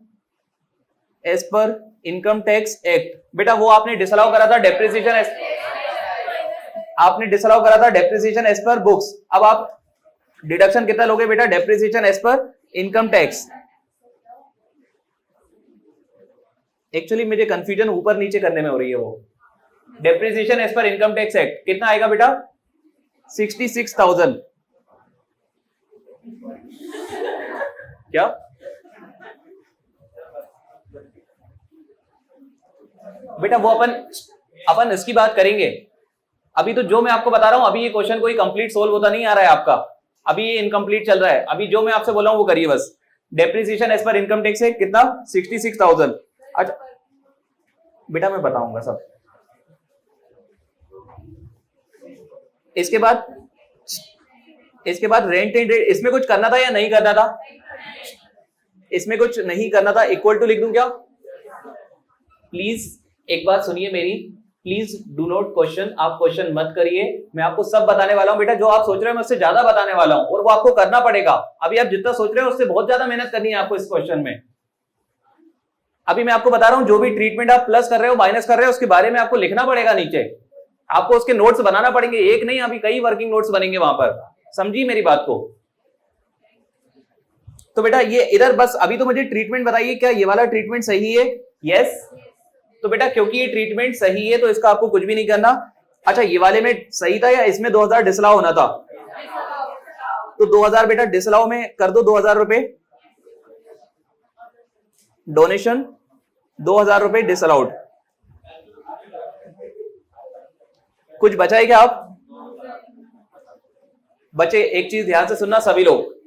as per income tax act, बेटा वो आपने डिसअलाउ करा था डेप्रिसिएशन, आपने डिसअलाउ करा था डेप्रिसिएशन एज पर बुक्स। अब आप डिडक्शन कितना लोगे बेटा depreciation as per income tax. Actually मुझे कंफ्यूजन ऊपर नीचे करने में हो रही है, वो depreciation as per income tax act कितना आएगा बेटा 66,000, क्या बेटा वो अपन इसकी बात करेंगे। अभी तो जो मैं आपको बता रहा हूं, अभी ये क्वेश्चन कोई कंप्लीट सोल्व होता नहीं आ रहा है आपका, अभी ये इनकम्प्लीट चल रहा है। अभी जो मैं आपसे बोला हूं वो करिए बस। Depreciation as per income tax है कितना 66,000। अच्छा बेटा मैं बताऊंगा सब। इसके बाद रेंट एंड रेट, इसमें कुछ करना था या नहीं करना था? इसमें कुछ नहीं करना था, इक्वल टू लिख दूं क्या? प्लीज एक बात सुनिए मेरी, प्लीज डू नॉट क्वेश्चन, आप क्वेश्चन मत करिए, मैं आपको सब बताने वाला हूं बेटा। जो आप सोच रहे हो मैं उससे ज्यादा बताने वाला हूं, और वो आपको करना पड़ेगा। अभी आप जितना सोच रहे हो उससे बहुत ज्यादा मेहनत करनी है आपको इस क्वेश्चन में। अभी मैं आपको बता रहा हूं, जो भी ट्रीटमेंट आप प्लस कर रहे हो माइनस कर रहे हो उसके बारे में आपको लिखना पड़ेगा नीचे, आपको उसके नोट्स बनाना पड़ेंगे, एक नहीं अभी कई वर्किंग नोट्स बनेंगे वहां पर, समझिए मेरी बात को। तो बेटा ये इधर बस अभी तो मुझे ट्रीटमेंट बताइए, क्या ये वाला ट्रीटमेंट सही है? यस। तो बेटा क्योंकि ये ट्रीटमेंट सही है तो इसका आपको कुछ भी नहीं करना। अच्छा ये वाले में सही था या इसमें 2000 डिसअलाउ होना था? तो 2000 बेटा डिसअलाउ में कर दो, 2000 रुपए डोनेशन, 2000 रुपए डिसअलाउड। कुछ बचा है क्या आप? बचे, एक चीज ध्यान से सुनना सभी लोग,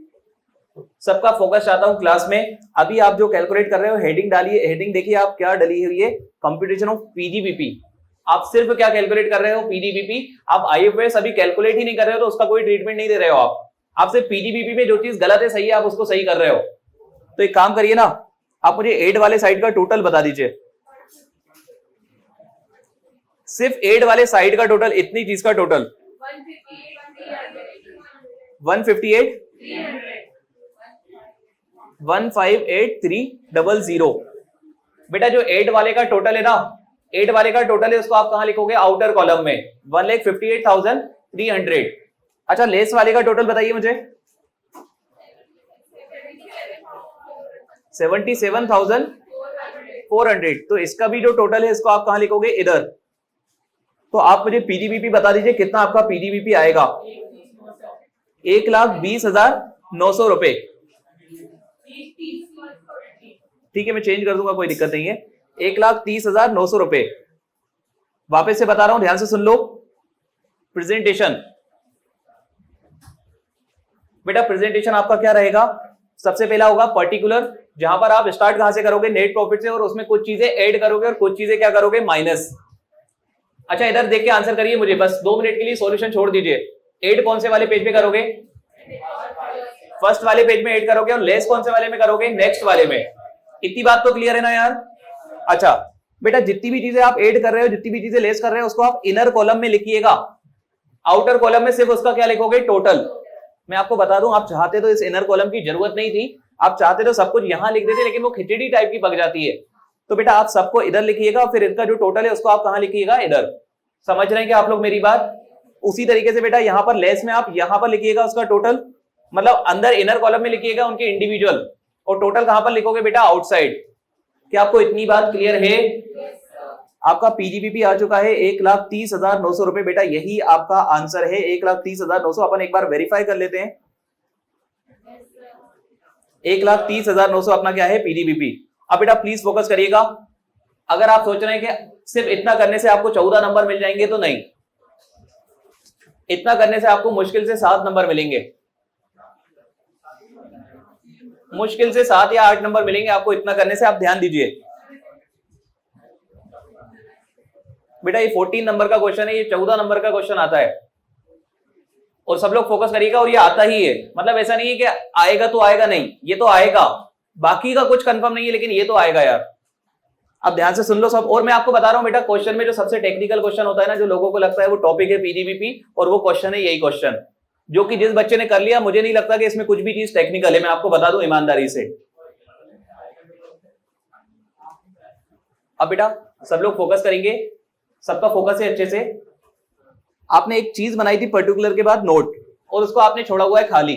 सबका फोकस चाहता हूं क्लास में। अभी आप जो कैलकुलेट कर रहे हो हेडिंग डालिए, हेडिंग देखिए आप क्या डली हुई है, कंप्यूटेशन ऑफ पीजीबीपी। आप सिर्फ क्या कैलकुलेट कर रहे हो? पीजीबीपी। आप आईएफएस अभी कैलकुलेट ही नहीं कर रहे हो तो उसका कोई ट्रीटमेंट नहीं दे रहे हो आप सिर्फ पीजीबीपी में जो चीज गलत है सही है आप उसको सही कर रहे हो। तो एक काम करिए ना, आप मुझे एड वाले साइड का टोटल बता दीजिए, सिर्फ एड वाले साइड का टोटल, इतनी चीज का टोटल 158 158,300। बेटा जो 8 वाले का टोटल है ना, 8 वाले का टोटल है उसको आप कहां लिखोगे? आउटर कॉलम में 1,58,300। अच्छा लेस वाले का टोटल बताइए मुझे। 77,400। तो इसका भी जो टोटल है इसको आप कहां लिखोगे? इधर। तो आप मुझे पीजीबीपी बता दीजिए कितना आपका पीजीबीपी आएगा? 1,20,900 रुपए। ठीक है मैं चेंज कर दूंगा, कोई दिक्कत नहीं है। 1,30,900 रुपए। वापस से बता रहा हूं, ध्यान से सुन लो। प्रेजेंटेशन, बेटा प्रेजेंटेशन आपका क्या रहेगा? सबसे पहला होगा पर्टिकुलर, जहां पर आप स्टार्ट कहां से करोगे? नेट प्रॉफिट से, और उसमें कुछ चीजें ऐड करोगे और कुछ चीजें क्या करोगे? माइनस। अच्छा इधर देख के आंसर करिए मुझे, बस 2 मिनट के लिए सॉल्यूशन छोड़ दीजिए। ऐड कौन से वाले पेज पे करोगे? फर्स्ट वाले पेज में ऐड करोगे, और लेस कौन से वाले में करोगे? नेक्स्ट वाले में। इतनी बात तो क्लियर है ना यार? अच्छा बेटा जितनी भी चीजें आप ऐड कर रहे हो, जितनी भी चीजें लेस कर रहे हो, उसको आप इनर कॉलम में लिखिएगा। आउटर कॉलम में सिर्फ उसका क्या लिखोगे? टोटल। मैं आपको बता दूं, आप चाहते तो इस इनर कॉलम की जरूरत नहीं थी, आप चाहते तो सब कुछ यहां लिख देते, लेकिन वो खिचड़ी टाइप की पक जाती है। तो बेटा आप सबको इधर लिखिएगा, फिर इनका जो टोटल है उसको आप कहां लिखिएगा? इधर। समझ रहे हैं क्या आप लोग मेरी बात? उसी तरीके से बेटा यहां पर लेस में आप यहां पर लिखिएगा उसका टोटल, मतलब अंदर इनर कॉलम में लिखिएगा उनके इंडिविजुअल, और टोटल कहां पर लिखोगे बेटा? आउटसाइड। क्या आपको इतनी बात क्लियर है? आपका पीजीबीपी आ चुका है 1,30,900 रुपए। बेटा यही आपका आंसर है 1,30,900। अपन एक बार वेरीफाई कर लेते हैं। 1,30,900 अपना क्या है? पीजीबीपी। अब बेटा प्लीज फोकस करिएगा, अगर आप सोच रहे हैं कि सिर्फ इतना करने से आपको 14 नंबर मिल जाएंगे तो नहीं, इतना करने से आपको मुश्किल से 7 नंबर मिलेंगे, मुश्किल से 7 या 8 नंबर मिलेंगे आपको इतना करने से। आप ध्यान दीजिए बेटा, ये 14 नंबर का क्वेश्चन है, ये 14 नंबर का क्वेश्चन आता है। और सब लोग फोकस करिएगा, और ये आता ही है, मतलब ऐसा नहीं है कि आएगा तो आएगा, नहीं, ये तो आएगा, बाकी का कुछ कंफर्म नहीं है, लेकिन ये तो आएगा यार। अब ध्यान से सुन लो सब। और मैं आपको बता रहा हूं बेटा, क्वेश्चन में जो सबसे टेक्निकल क्वेश्चन होता है ना, जो लोगों को लगता है वो टॉपिक है पीजीबीपी, और वो क्वेश्चन है यही क्वेश्चन, जो कि जिस बच्चे ने कर लिया, मुझे नहीं लगता कि इसमें कुछ भी चीज टेक्निकल है, मैं आपको बता दूं ईमानदारी से। अब बेटा सब लोग फोकस करेंगे, सबका फोकस है अच्छे से। आपने एक चीज बनाई थी पर्टिकुलर के बाद नोट, और उसको आपने छोड़ा हुआ है खाली।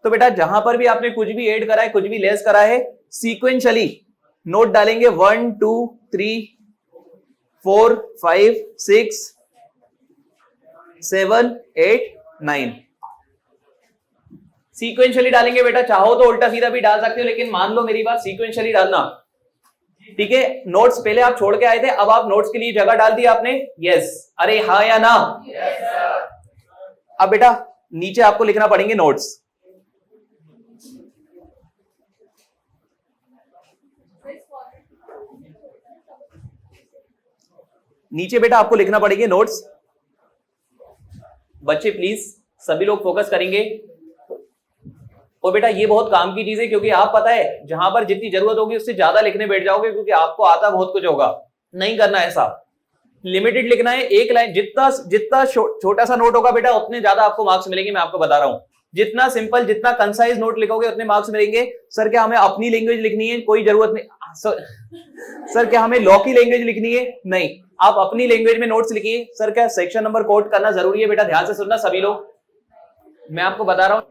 तो बेटा जहां पर भी आपने कुछ भी ऐड करा है, कुछ भी लेस करा है, सीक्वेंशियली नोट डालेंगे 1 2 3 4 5 6 7 8 9, सीक्वेंशियली डालेंगे बेटा। चाहो तो उल्टा सीधा भी डाल सकते हो, लेकिन मान लो मेरी बात, सीक्वेंशियली डालना, ठीक है। नोट्स पहले आप छोड़ के आए थे, अब आप नोट्स के लिए जगह डाल दी आपने, यस, अरे हाँ या ना? अब बेटा नीचे आपको लिखना पड़ेंगे नोट्स। नीचे बेटा आपको लिखना पड़ेंगे नोट्स। बच्चे प्लीज सभी लोग फोकस करेंगे। और बेटा ये बहुत काम की चीज है, क्योंकि आप पता है जहां पर जितनी जरूरत होगी उससे ज्यादा लिखने बैठ जाओगे, क्योंकि आपको आता बहुत कुछ होगा। नहीं करना ऐसा, लिमिटेड लिखना है, एक लाइन। जितना छोटा सा नोट होगा बेटा, उतने ज्यादा आपको मार्क्स मिलेंगे, मैं आपको बता रहा हूं। जितना सिंपल, जितना कंसाइज नोट लिखोगे, उतने मार्क्स मिलेंगे। सर क्या हमें अपनी लैंग्वेज लिखनी है? कोई जरूरत नहीं। सर क्या हमें लॉ की लैंग्वेज लिखनी है? नहीं, आप अपनी लैंग्वेज में नोट्स लिखिए। सर क्या सेक्शन नंबर कोट करना जरूरी है? बेटा ध्यान से सुनना सभी लोग, मैं आपको बता रहा हूं।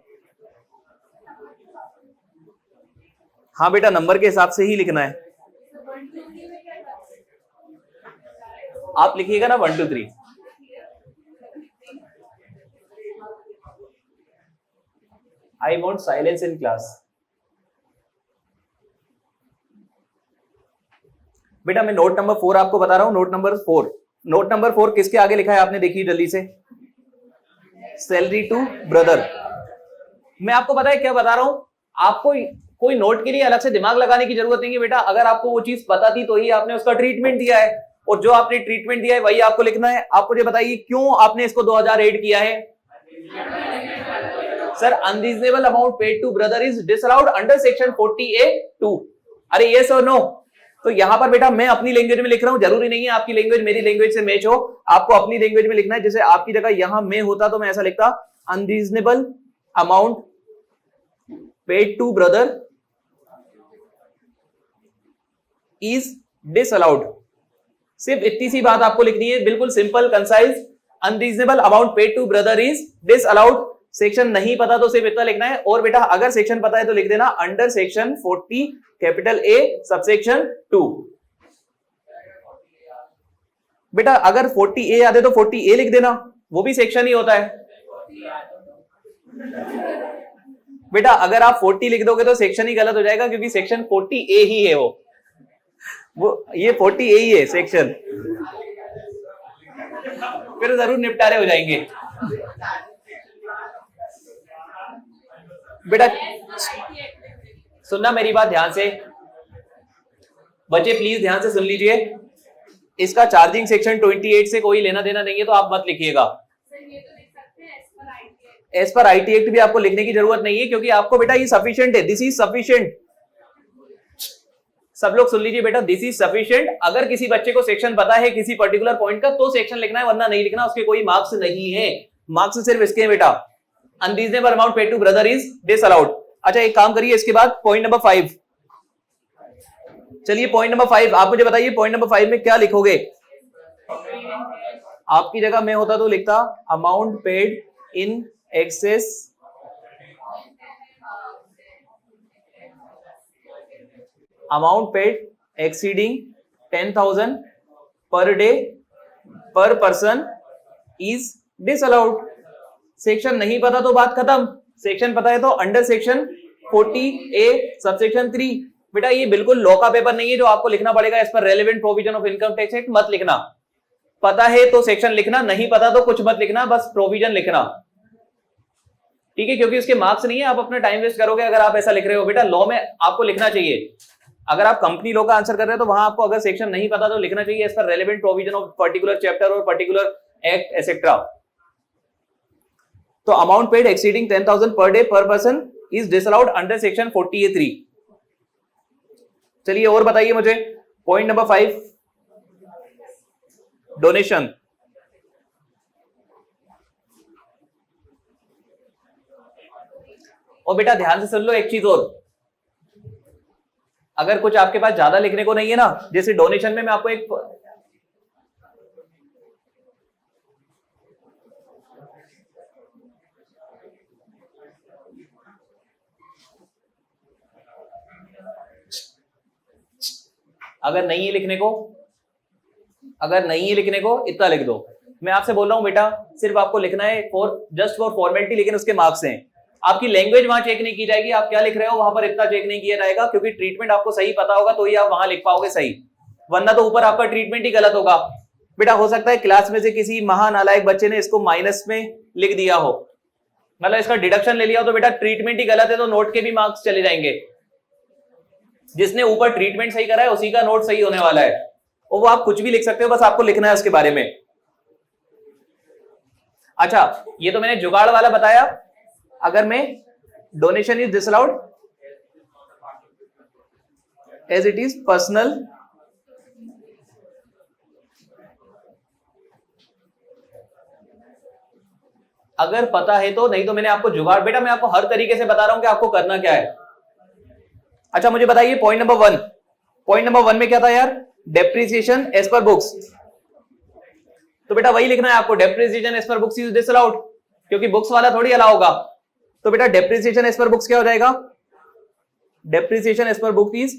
हाँ बेटा, नंबर के हिसाब से ही लिखना है। आप लिखिएगा ना 1 2 3। I want silence in class. बेटा मैं नोट नंबर 4 आपको बता रहा हूं। नोट नंबर 4 किसके आगे लिखा है आपने? देखिए जल्दी से, सैलरी टू ब्रदर। मैं आपको पता है क्या बता रहा हूं, आपको कोई नोट के लिए अलग से दिमाग लगाने की जरूरत नहीं है बेटा। अगर आपको वो चीज पता थी तो ही आपने उसका ट्रीटमेंट दिया है, और जो आपने ट्रीटमेंट दिया है वही आपको लिखना है। आप मुझे बताइए क्यों आपने इसको 2000 ऐड किया है? Sir unreasonable amount paid to brother is disallowed under section 40A(2). अरे यस और नो? तो यहां पर बेटा मैं अपनी लैंग्वेज में लिख रहा हूं, जरूरी नहीं है आपकी लैंग्वेज मेरी लैंग्वेज से मैच हो, आपको अपनी लैंग्वेज में लिखना है। जैसे आपकी जगह यहां मैं होता तो मैं ऐसा लिखता, unreasonable amount paid to brother is disallowed. सिर्फ इतनी सी बात आपको लिखनी है, बिल्कुल simple concise. Unreasonable amount paid to brother is disallowed. Section नहीं पता तो सिर्फ इतना लिखना है। और बेटा अगर सेक्शन पता है तो लिख देना under section 40 capital A subsection 2। बेटा अगर 40A याद है तो 40A लिख देना, वो भी सेक्शन ही होता है। बेटा अगर आप 40 लिख दोगे तो सेक्शन ही गलत हो जाएगा, क्योंकि सेक्शन 40A ही है वो ये 40A ही है सेक्शन, फिर जरूर निपटारे हो जाएंगे। बेटा सुनना मेरी बात ध्यान से, बच्चे प्लीज ध्यान से सुन लीजिए। इसका चार्जिंग सेक्शन 28 से कोई लेना देना नहीं है, तो आप मत लिखिएगा। एज पर IT एक्ट भी आपको लिखने की जरूरत नहीं है, क्योंकि आपको बेटा ये सफिशिएंट है। This is sufficient. सब लोग सुन लीजिए बेटा, दिस इज सफिशिएंट। अगर किसी बच्चे को सेक्शन पता है किसी पर्टिकुलर पॉइंट का तो सेक्शन लिखना है, वरना नहीं लिखना। उसके कोई मार्क्स नहीं है, मार्क्स सिर्फ इसके हैं बेटा। Unreasonable amount paid to brother is disallowed. अच्छा एक काम करिए, इसके बाद पॉइंट नंबर 5। चलिए पॉइंट नंबर 5 आप मुझे बताइए, पॉइंट नंबर 5 में क्या लिखोगे? आपकी जगह मैं होता तो लिखता amount paid in excess amount paid exceeding 10,000 per day per person is disallowed. Section नहीं पता तो बात खत्म, सेक्शन पता है तो अंडर सेक्शन 40A सबसेक्शन 3। बेटा ये बिल्कुल लॉ का पेपर नहीं है जो आपको लिखना पड़ेगा as per relevant provision of income tax act. मत लिखना, पता है तो सेक्शन लिखना, नहीं पता तो कुछ मत लिखना, बस प्रोविजन लिखना, ठीक है? क्योंकि उसके मार्क्स नहीं है, आप अपना टाइम वेस्ट करोगे अगर आप ऐसा लिख रहे हो। बेटा लॉ में आपको लिखना चाहिए, अगर आप कंपनी लॉ का आंसर कर रहे हो तो वहां आपको अगर सेक्शन नहीं पता तो लिखना चाहिए as per relevant provision of particular chapter और पर्टिकुलर एक्ट एसेट्रा। तो amount paid exceeding 10,000 per day per person is disallowed under section 40A3। चलिए और बताइए मुझे पॉइंट नंबर 5, डोनेशन। और बेटा ध्यान से सुन लो एक चीज और, अगर कुछ आपके पास ज्यादा लिखने को नहीं है ना, जैसे डोनेशन में मैं आपको एक अगर नहीं है लिखने को इतना लिख दो। मैं आपसे बोल रहा हूं बेटा सिर्फ आपको लिखना है जस्ट फॉर फॉर्मेलिटी, लेकिन उसके मार्क्स हैं। आपकी लैंग्वेज वहां चेक नहीं की जाएगी, आप क्या लिख रहे हो वहां पर इतना चेक नहीं किया जाएगा, क्योंकि ट्रीटमेंट आपको सही पता होगा तो ही आप वहां लिख पाओगे सही, वरना तो ऊपर आपका ट्रीटमेंट ही गलत होगा। बेटा हो सकता है क्लास में से किसी महानालायक बच्चे ने इसको माइनस में लिख दिया हो, मतलब इसका डिडक्शन ले लिया हो, तो बेटा ट्रीटमेंट ही गलत है तो नोट के भी मार्क्स चले जाएंगे। जिसने ऊपर ट्रीटमेंट सही करा है उसी का नोट सही होने वाला है, और वो आप कुछ भी लिख सकते हो, बस आपको लिखना है उसके बारे में। अच्छा ये तो मैंने जुगाड़ वाला बताया। अगर मैं donation is disallowed as it is personal अगर पता है तो, नहीं तो मैंने आपको जुगाड़, बेटा मैं आपको हर तरीके से बता रहा हूं कि आपको करना क्या है। अच्छा मुझे बताइए पॉइंट नंबर 1, पॉइंट नंबर 1 में क्या था यार, डेप्रिसिएशन एज पर बुक्स। तो बेटा वही लिखना है आपको, depreciation as per books is disallowed, क्योंकि बुक्स वाला थोड़ी अलाउ होगा। तो बेटा डेप्रिसिएशन एज पर बुक्स क्या हो जाएगा, depreciation as per book is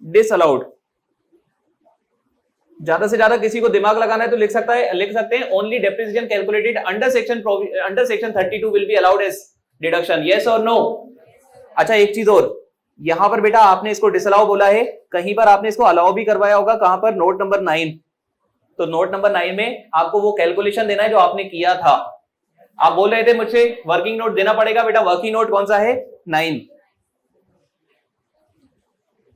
disallowed. ज्यादा से ज्यादा किसी को दिमाग लगाना है तो लिख सकते हैं only depreciation calculated under section 32 will be allowed as deduction, yes और नो। अच्छा एक चीज और, यहां पर बेटा आपने इसको डिसअलाउ बोला है, कहीं पर आपने इसको अलाउ भी करवाया होगा, कहां पर, नोट नंबर 9। तो नोट नंबर 9 में आपको वो कैलकुलेशन देना है जो आपने किया था। आप बोल रहे थे मुझसे वर्किंग नोट देना पड़ेगा, बेटा वर्किंग नोट कौन सा है, 9,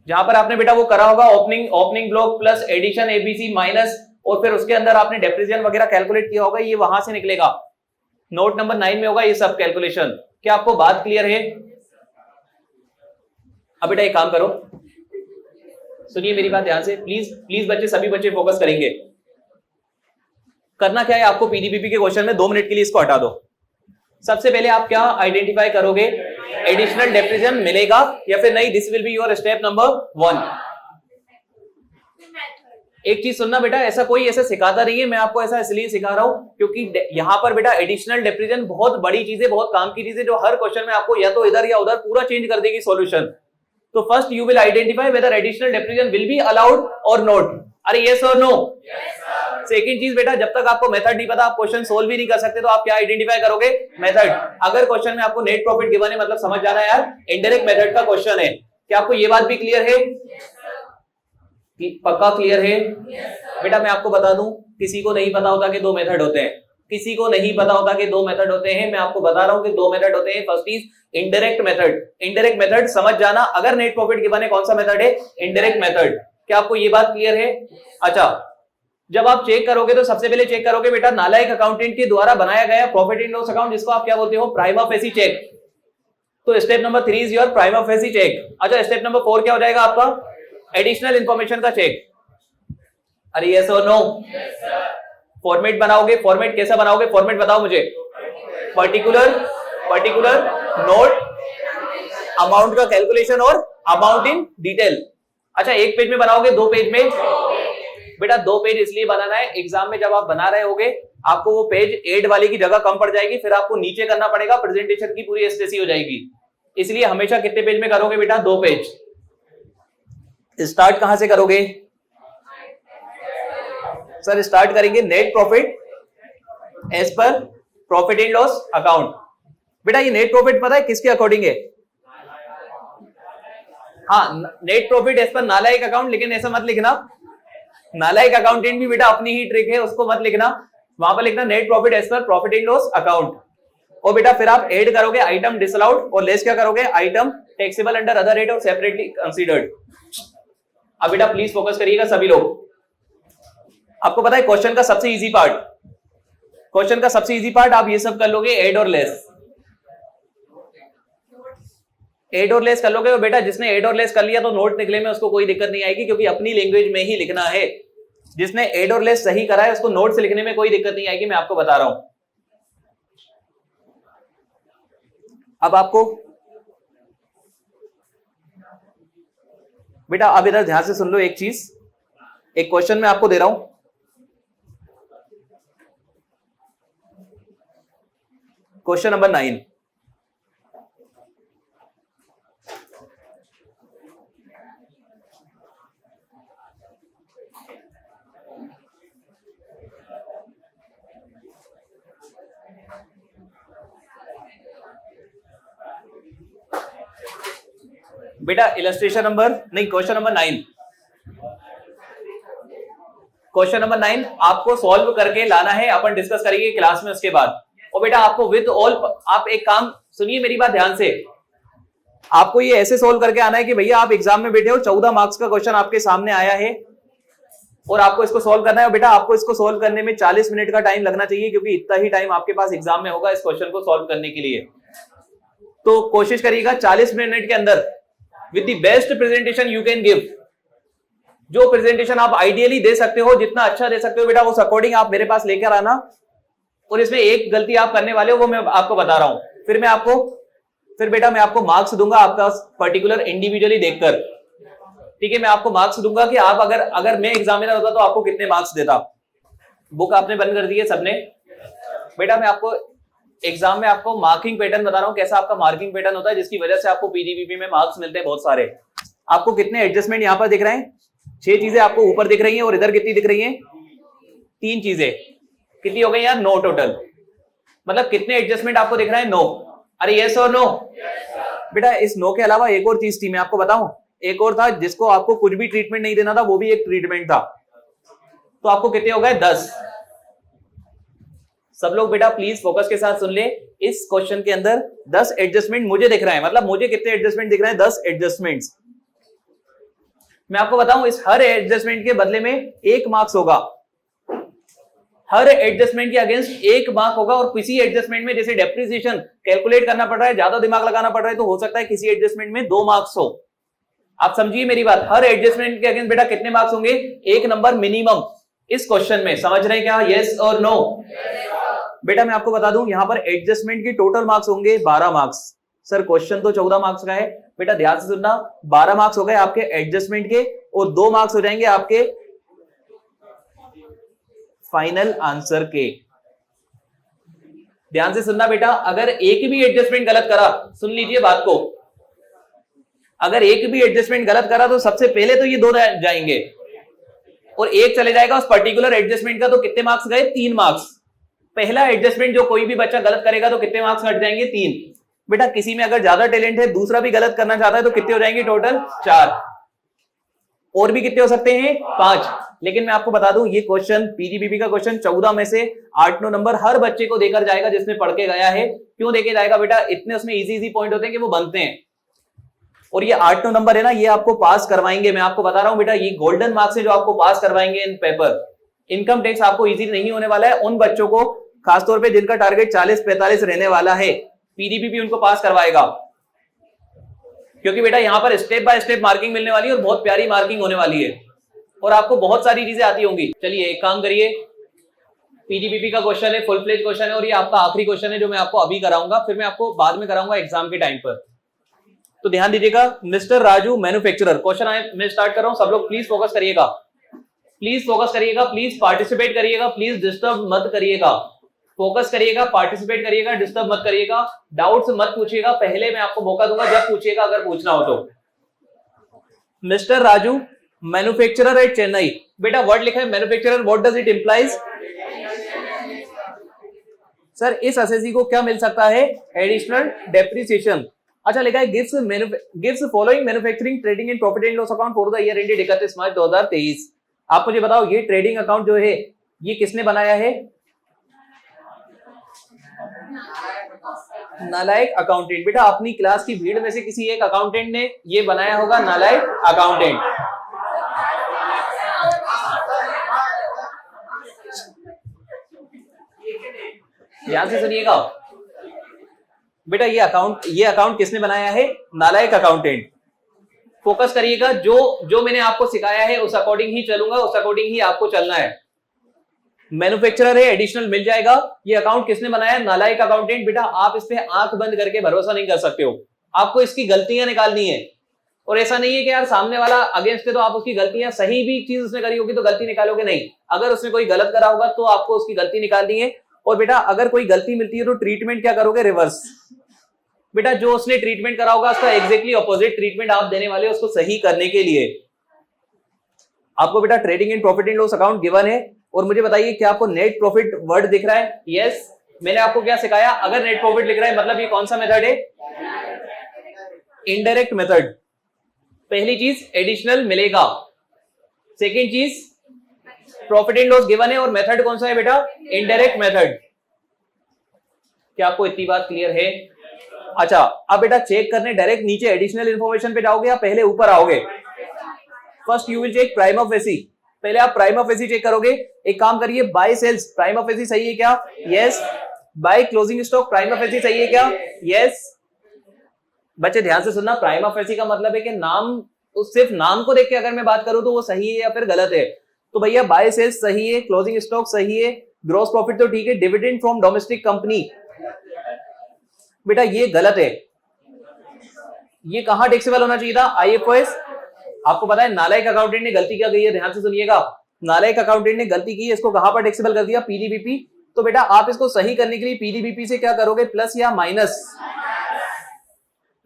जहां पर आपने बेटा वो करा होगा opening block plus addition ABC minus, और फिर उसके अंदर आपने डेप्रिसिएशन वगैरह कैलकुलेट किया होगा, ये वहां से निकलेगा। नोट नंबर 9 में होगा ये सब कैलकुलेशन। क्या आपको बात क्लियर है? अब बेटा एक काम करो, सुनिए मेरी बात ध्यान से, प्लीज बच्चे, सभी बच्चे फोकस करेंगे। करना क्या है आपको, पीडीबीपी के क्वेश्चन में 2 मिनट के लिए इसको हटा दो। सबसे पहले आप क्या आइडेंटिफाई करोगे, एडिशनल डेप्रिसिएशन मिलेगा या फिर नहीं, this will be your step number 1। एक चीज सुनना बेटा, ऐसा कोई ऐसा सिखाता नहीं है, मैं आपको ऐसा इसलिए सिखा रहा हूं क्योंकि यहां पर बेटा एडिशनल डेप्रिसिएशन बहुत बड़ी चीज है, बहुत काम की चीज है, जो हर क्वेश्चन में आपको या तो इधर या उधर पूरा चेंज कर देगी सॉल्यूशन। तो first you will identify whether additional depreciation will be allowed और नॉट। अरे यस और नो। सेकंड चीज बेटा, जब तक आपको मेथड नहीं पता आप क्वेश्चन सोल्व भी नहीं कर सकते, तो आप क्या आइडेंटिफाई करोगे, मेथड। अगर क्वेश्चन में आपको नेट प्रॉफिट गिवन है, मतलब समझ जाना यार इनडायरेक्ट मेथड का क्वेश्चन है। क्या आपको ये बात भी क्लियर है? पक्का क्लियर है? बेटा मैं आपको बता दूं, किसी को नहीं पता होता कि 2 मेथड होते हैं, किसी को नहीं पता होता कि 2 मेथड होते हैं। मैं आपको बता रहा हूं कि 2 मेथड होते हैं। First is indirect method. Indirect method समझ जाना, अगर नेट प्रॉफिट गिवन है कौन सा मेथड है, इनडायरेक्ट मेथड। क्या आपको ये बात क्लियर है? अच्छा जब आप चेक करोगे तो सबसे पहले चेक करोगे बेटा नालायक अकाउंटेंट के द्वारा बनाया गया प्रॉफिट एंड लॉस अकाउंट, जिसको आप क्या बोलते हो, प्राइमा फेसी चेक। तो step number 3 is your prima facie check. अच्छा स्टेप नंबर 4 क्या हो जाएगा आपका, एडिशनल इंफॉर्मेशन का चेक। अरे यस और नो? फॉर्मेट बनाओगे, फॉर्मेट कैसा बनाओगे, फॉर्मेट बताओ मुझे। पर्टिकुलर नोट, अमाउंट का कैलकुलेशन और अमाउंट इन डिटेल। अच्छा 1 पेज में बनाओगे, 2 पेज में? बेटा 2 पेज इसलिए बनाना है, एग्जाम में जब आप बना रहे होगे आपको वो पेज एड वाली की जगह कम पड़ जाएगी, फिर आपको नीचे करना पड़ेगा, प्रेजेंटेशन की पूरी एसटेसी हो जाएगी। इसलिए हमेशा कितने पेज में करोगे बेटा, 2 पेज। स्टार्ट कहां से करोगे सर? स्टार्ट करेंगे net profit as per profit and loss account. बेटा ये नेट प्रॉफिट पता है किसके अकॉर्डिंग है? हाँ नेट प्रॉफिट एज पर नालायक अकाउंट, लेकिन ऐसा मत लिखना, नालायक अकाउंटेंट भी बेटा अपनी ही ट्रिक है, उसको मत लिखना। वहां पर लिखना net profit as per profit and loss account. और बेटा फिर आप ऐड करोगे आइटम डिसअलाउड, और लेस क्या करोगे, item taxable under other rate और सेपरेटली कंसीडर्ड। अब बेटा प्लीज फोकस करिएगा सभी लोग। आपको पता है क्वेश्चन का सबसे इजी पार्ट, क्वेश्चन का सबसे इजी पार्ट आप ये सब कर लोगे, एड और लेस। एड और लेस कर लोगे और बेटा जिसने एड और लेस कर लिया तो नोट निकले में उसको कोई दिक्कत नहीं आएगी, क्योंकि अपनी लैंग्वेज में ही लिखना है। जिसने एड और लेस सही करा है उसको नोट से लिखने में कोई दिक्कत नहीं आएगी, मैं आपको बता रहा हूं। अब आपको बेटा अब इधर ध्यान से सुन लो एक चीज, एक क्वेश्चन मैं आपको दे रहा हूं। Question number 9। बेटा इलस्ट्रेशन नंबर नहीं, क्वेश्चन नंबर 9। क्वेश्चन नंबर 9 आपको सॉल्व करके लाना है, अपन डिस्कस करेंगे क्लास में उसके बाद। और बेटा आपको विद ऑल, आप एक काम सुनिए मेरी बात ध्यान से, आपको ये ऐसे सॉल्व करके आना है कि भैया आप एग्जाम में बैठे हो, 14 मार्क्स का क्वेश्चन आपके सामने आया है और आपको इसको सॉल्व करना है। बेटा आपको इसको सॉल्व करने में 40 मिनट का टाइम लगना चाहिए, क्योंकि इतना ही टाइम आपके पास एग्जाम में होगा इस क्वेश्चन को सॉल्व करने के लिए। तो कोशिश करिएगा 40 मिनट के अंदर with the best presentation you can give, जो प्रेजेंटेशन आप आइडियली दे सकते हो, जितना अच्छा दे सकते हो बेटा उस अकॉर्डिंग आप मेरे पास लेकर आना। और इसमें एक गलती आप करने वाले हो वो मैं आपको बता रहा हूं, फिर बेटा मैं आपको मार्क्स दूंगा आपका पर्टिकुलर इंडिविजुअली देखकर। ठीक है, मैं आपको मार्क्स दूंगा कि आप अगर मैं एग्जामिनर होता तो आपको कितने मार्क्स देता। बुक आपने बंद कर दी है सबने। बेटा मैं आपको एग्जाम में आपको मार्किंग पैटर्न बता रहा हूं, कैसा आपका मार्किंग पैटर्न होता है, जिसकी वजह से आपको पीजीबीपी में मार्क्स मिलते हैं बहुत सारे। आपको कितने एडजस्टमेंट यहां पर दिख रहे हैं? 6 चीजें आपको ऊपर दिख रही हैं, और इधर कितनी दिख रही हैं? 3 चीजें। कितनी हो गई यार? 9 टोटल। मतलब कितने एडजस्टमेंट आपको दिख रहे हैं? 9। अरे यस और नो? बेटा इस 9 के अलावा एक और चीज थी, मैं आपको बताऊं। एक और था जिसको आपको कुछ भी ट्रीटमेंट नहीं देना था, वो भी एक ट्रीटमेंट था। तो आपको कितने हो गए? 10। सब लोग बेटा प्लीज फोकस के साथ सुन ले। इस क्वेश्चन के अंदर 10 एडजस्टमेंट मुझे दिख रहे हैं। मतलब मुझे कितने एडजस्टमेंट दिख रहे हैं? 10 एडजस्टमेंट्स। मैं आपको बताऊं इस हर एडजस्टमेंट के बदले में 1 मार्क्स होगा। हर एडजस्टमेंट के अगेंस्ट 1 मार्क होगा। और किसी एडजस्टमेंट में जैसे डेप्रिसिएशन कैलकुलेट करना पड़ रहा है, ज्यादा दिमाग लगाना पड़ रहा है, तो हो सकता है किसी एडजस्टमेंट में 2 मार्क्स हो। आप समझिए मेरी बात, हर एडजस्टमेंट के अगेंस्ट बेटा कितने मार्क्स होंगे? 1 नंबर मिनिमम इस क्वेश्चन में। समझ रहे हैं क्या? यस और नो? बेटा मैं आपको बता दूं, यहां पर एडजस्टमेंट के टोटल मार्क्स होंगे 12 मार्क्स। सर क्वेश्चन तो 14 मार्क्स का है। बेटा ध्यान से सुनना, 12 मार्क्स हो गए आपके एडजस्टमेंट के, और 2 मार्क्स हो जाएंगे आपके फाइनल आंसर के। ध्यान से सुनना बेटा, अगर एक भी एडजस्टमेंट गलत करा, सुन लीजिए बात को, अगर एक भी एडजस्टमेंट गलत करा तो सबसे पहले तो ये 2 जाएंगे, और 1 चले जाएगा उस पर्टिकुलर एडजस्टमेंट का। तो कितने मार्क्स गए? 3 मार्क्स। पहला एडजस्टमेंट जो कोई भी बच्चा गलत करेगा तो कितने मार्क्स हट जाएंगे? 3। बेटा किसी में अगर ज्यादा टैलेंट है, दूसरा भी गलत करना चाहता है, तो कितने हो जाएंगे टोटल? 4। और भी कितने हो सकते हैं? 5। लेकिन मैं आपको बता दूं, ये क्वेश्चन पीजीबीपी का क्वेश्चन 14 में से 8-9 नंबर हर बच्चे को देकर जाएगा जिसने पढ़ के गया है। क्यों देके जाएगा बेटा? इतने उसमें इजी पॉइंट होते हैं कि वो बनते हैं। और ये 8-9 नंबर है ना, ये आपको पास करवाएंगे। मैं आपको बता रहा हूं बेटा, ये गोल्डन मार्क्स है जो आपको पास करवाएंगे इन पेपर। इनकम टैक्स आपको इजी नहीं होने वाला है। उन बच्चों को खासतौर पे जिनका टारगेट 40-45 रहने वाला है, पीजीबीपी उनको पास करवाएगा। क्योंकि बेटा यहां पर स्टेप बाय स्टेप मार्किंग मिलने वाली है, और बहुत प्यारी मार्किंग होने वाली है, और आपको बहुत सारी चीजें आती होंगी। चलिए एक काम करिए, पीजीबीपी का क्वेश्चन है, फुल फ्लेज क्वेश्चन है, और ये आपका आखिरी क्वेश्चन है जो मैं आपको अभी कराऊंगा, फिर मैं आपको बाद में कराऊंगा एग्जाम के टाइम पर। तो ध्यान दीजिएगा, मिस्टर राजू मैन्युफैक्चरर क्वेश्चन मैं स्टार्ट कर रहा हूं। सब लोग प्लीज फोकस करिएगा, प्लीज फोकस करिएगा, प्लीज पार्टिसिपेट करिएगा, प्लीज डिस्टर्ब मत करिएगा। फोकस करिएगा, पार्टिसिपेट करिएगा, डिस्टर्ब मत करिएगा, डाउट्स मत पूछिएगा। पहले मैं आपको मौका दूंगा जब पूछिएगा, अगर पूछना हो तो। Mister Raju manufacturer at Chennai. बेटा वर्ड लिखा है manufacturer, what does it implies? Sir इस एसएससी को क्या मिल सकता है? Additional depreciation. अच्छा लिखा है gives following manufacturing trading and profit and loss account for the year ended 31 March 2023। आप मुझे बताओ, ये ट्रेडिंग अकाउंट जो है ये किसने बनाया है? नालायक अकाउंटेंट। बेटा अपनी क्लास की भीड़ में से किसी एक अकाउंटेंट ने ये बनाया होगा, नालायक अकाउंटेंट। ध्यान से सुनिएगा बेटा, ये अकाउंट किसने बनाया है? नालायक अकाउंटेंट। फोकस करिएगा, जो मैंने आपको सिखाया है उस अकॉर्डिंग ही चलूंगा, उस अकॉर्डिंग ही आपको चलना है। मैन्युफैक्चरर है, एडिशनल मिल जाएगा। ये अकाउंट किसने बनाया? नालायक अकाउंटेंट। बेटा आप इस पे आंख बंद करके भरोसा नहीं कर सकते हो, आपको इसकी गलतियां निकालनी है। और ऐसा नहीं है कि यार सामने वाला अगेंस्ट है तो आप उसकी गलतियां, सही भी चीज उसने करी होगी तो गलती निकालोगे, नहीं। अगर उसने कोई गलत करा होगा तो आपको उसकी गलती निकालनी है। और बेटा अगर कोई गलती मिलती है तो ट्रीटमेंट क्या करोगे? रिवर्स। बेटा जो उसने ट्रीटमेंट करा होगा उसका एग्जैक्टली ऑपोजिट ट्रीटमेंट आप देने वाले हो उसको सही करने के लिए। आपको बेटा trading in profit and loss account given है। और मुझे बताइए क्या आपको नेट प्रॉफिट वर्ड दिख रहा है? यस। मैंने आपको क्या सिखाया? अगर नेट प्रॉफिट लिख रहा है मतलब ये कौन सा मेथड है? Indirect method. पहली चीज एडिशनल मिलेगा, सेकेंड चीज प्रॉफिट एंड लॉस गिवन है, और मेथड कौन सा है बेटा? Indirect method. क्या आपको इतनी बात क्लियर है? अच्छा अब बेटा चेक करने डायरेक्ट नीचे एडिशनल इंफॉर्मेशन पे जाओगे या पहले ऊपर आओगे? First you will check prima facie. पहले आप प्राइमा फेसी चेक करोगे। एक काम करिए, बाय सेल्स प्राइमा फेसी सही है क्या? Yes. By closing stock prima facie सही है क्या? यस। बच्चे ध्यान से सुनना, प्राइमा फेसी का मतलब है कि नाम, सिर्फ नाम को देख के अगर मैं बात करूं तो वो सही है या फिर गलत है। तो भैया बाय सेल्स सही है, क्लोजिंग स्टॉक सही है, ग्रॉस प्रॉफिट तो ठीक है, डिविडेंड फ्रॉम डोमेस्टिक कंपनी बेटा ये गलत है। ये कहां टैक्सेबल होना चाहिए था? IFRS। आपको पता है नालायक अकाउंटेंट ने गलती क्या की है? ध्यान से सुनिएगा, नालायक अकाउंटेंट ने गलती की है, इसको कहां पर टैक्सेबल कर दिया? PDBP। तो बेटा आप इसको सही करने के लिए PDBP से क्या करोगे? प्लस या माइनस?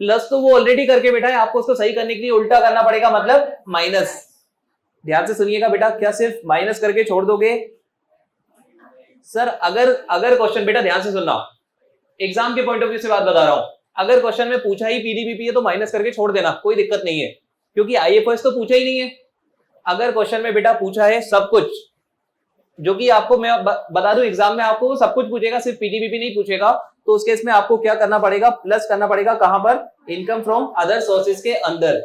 प्लस तो वो ऑलरेडी करके बेटा है, आपको उसको सही करने के लिए उल्टा करना पड़ेगा, मतलब माइनस। ध्यान से सुनिएगा बेटा, क्या सिर्फ माइनस करके छोड़ दोगे? सर अगर क्वेश्चन, बेटा ध्यान से सुनना, एग्जाम के पॉइंट ऑफ व्यू से बात बता रहा हूं, अगर क्वेश्चन में पूछा ही PDBP है तो माइनस करके छोड़ देना, कोई दिक्कत नहीं है, क्योंकि IFRS तो पूछा ही नहीं है। अगर क्वेश्चन में बेटा पूछा है सब कुछ, जो कि आपको मैं बता दूं एग्जाम में आपको सब कुछ पूछेगा, सिर्फ PDBP नहीं पूछेगा, तो उस केस में आपको क्या करना पड़ेगा? प्लस करना पड़ेगा। कहां पर? इनकम फ्रॉम अदर सोर्सेज के अंदर।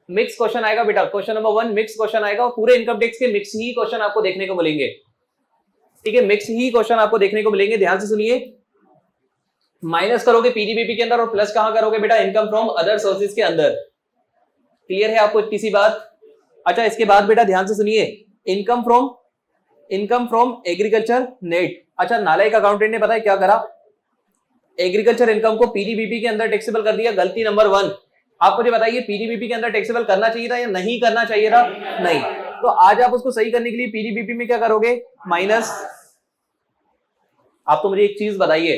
मिक्स क्वेश्चन आएगा बेटा, क्वेश्चन नंबर 1 मिक्स क्वेश्चन आएगा, और पूरे इनकम टैक्स के मिक्स ही क्वेश्चन आपको देखने को मिलेंगे। ठीक है, मिक्स ही क्वेश्चन आपको देखने को मिलेंगे। ध्यान से सुनिए, माइनस करोगे PDBP के अंदर और प्लस कहां करोगे बेटा? इनकम फ्रॉम अदर सोर्सेज के अंदर। क्लियर है आपको इतनी सी बात? अच्छा इसके बाद बेटा ध्यान से सुनिए, इनकम फ्रॉम एग्रीकल्चर नेट। अच्छा नालायक अकाउंटेंट ने पता है क्या करा? एग्रीकल्चर इनकम को PDBP के अंदर टैक्सेबल कर दिया। गलती नंबर 1। आप मुझे बताइए PDBP के अंदर टैक्सेबल करना चाहिए था या नहीं करना चाहिए था? नहीं। तो आज आप उसको सही करने के लिए PDBP में क्या करोगे? माइनस। आप तो मुझे एक चीज बताइए,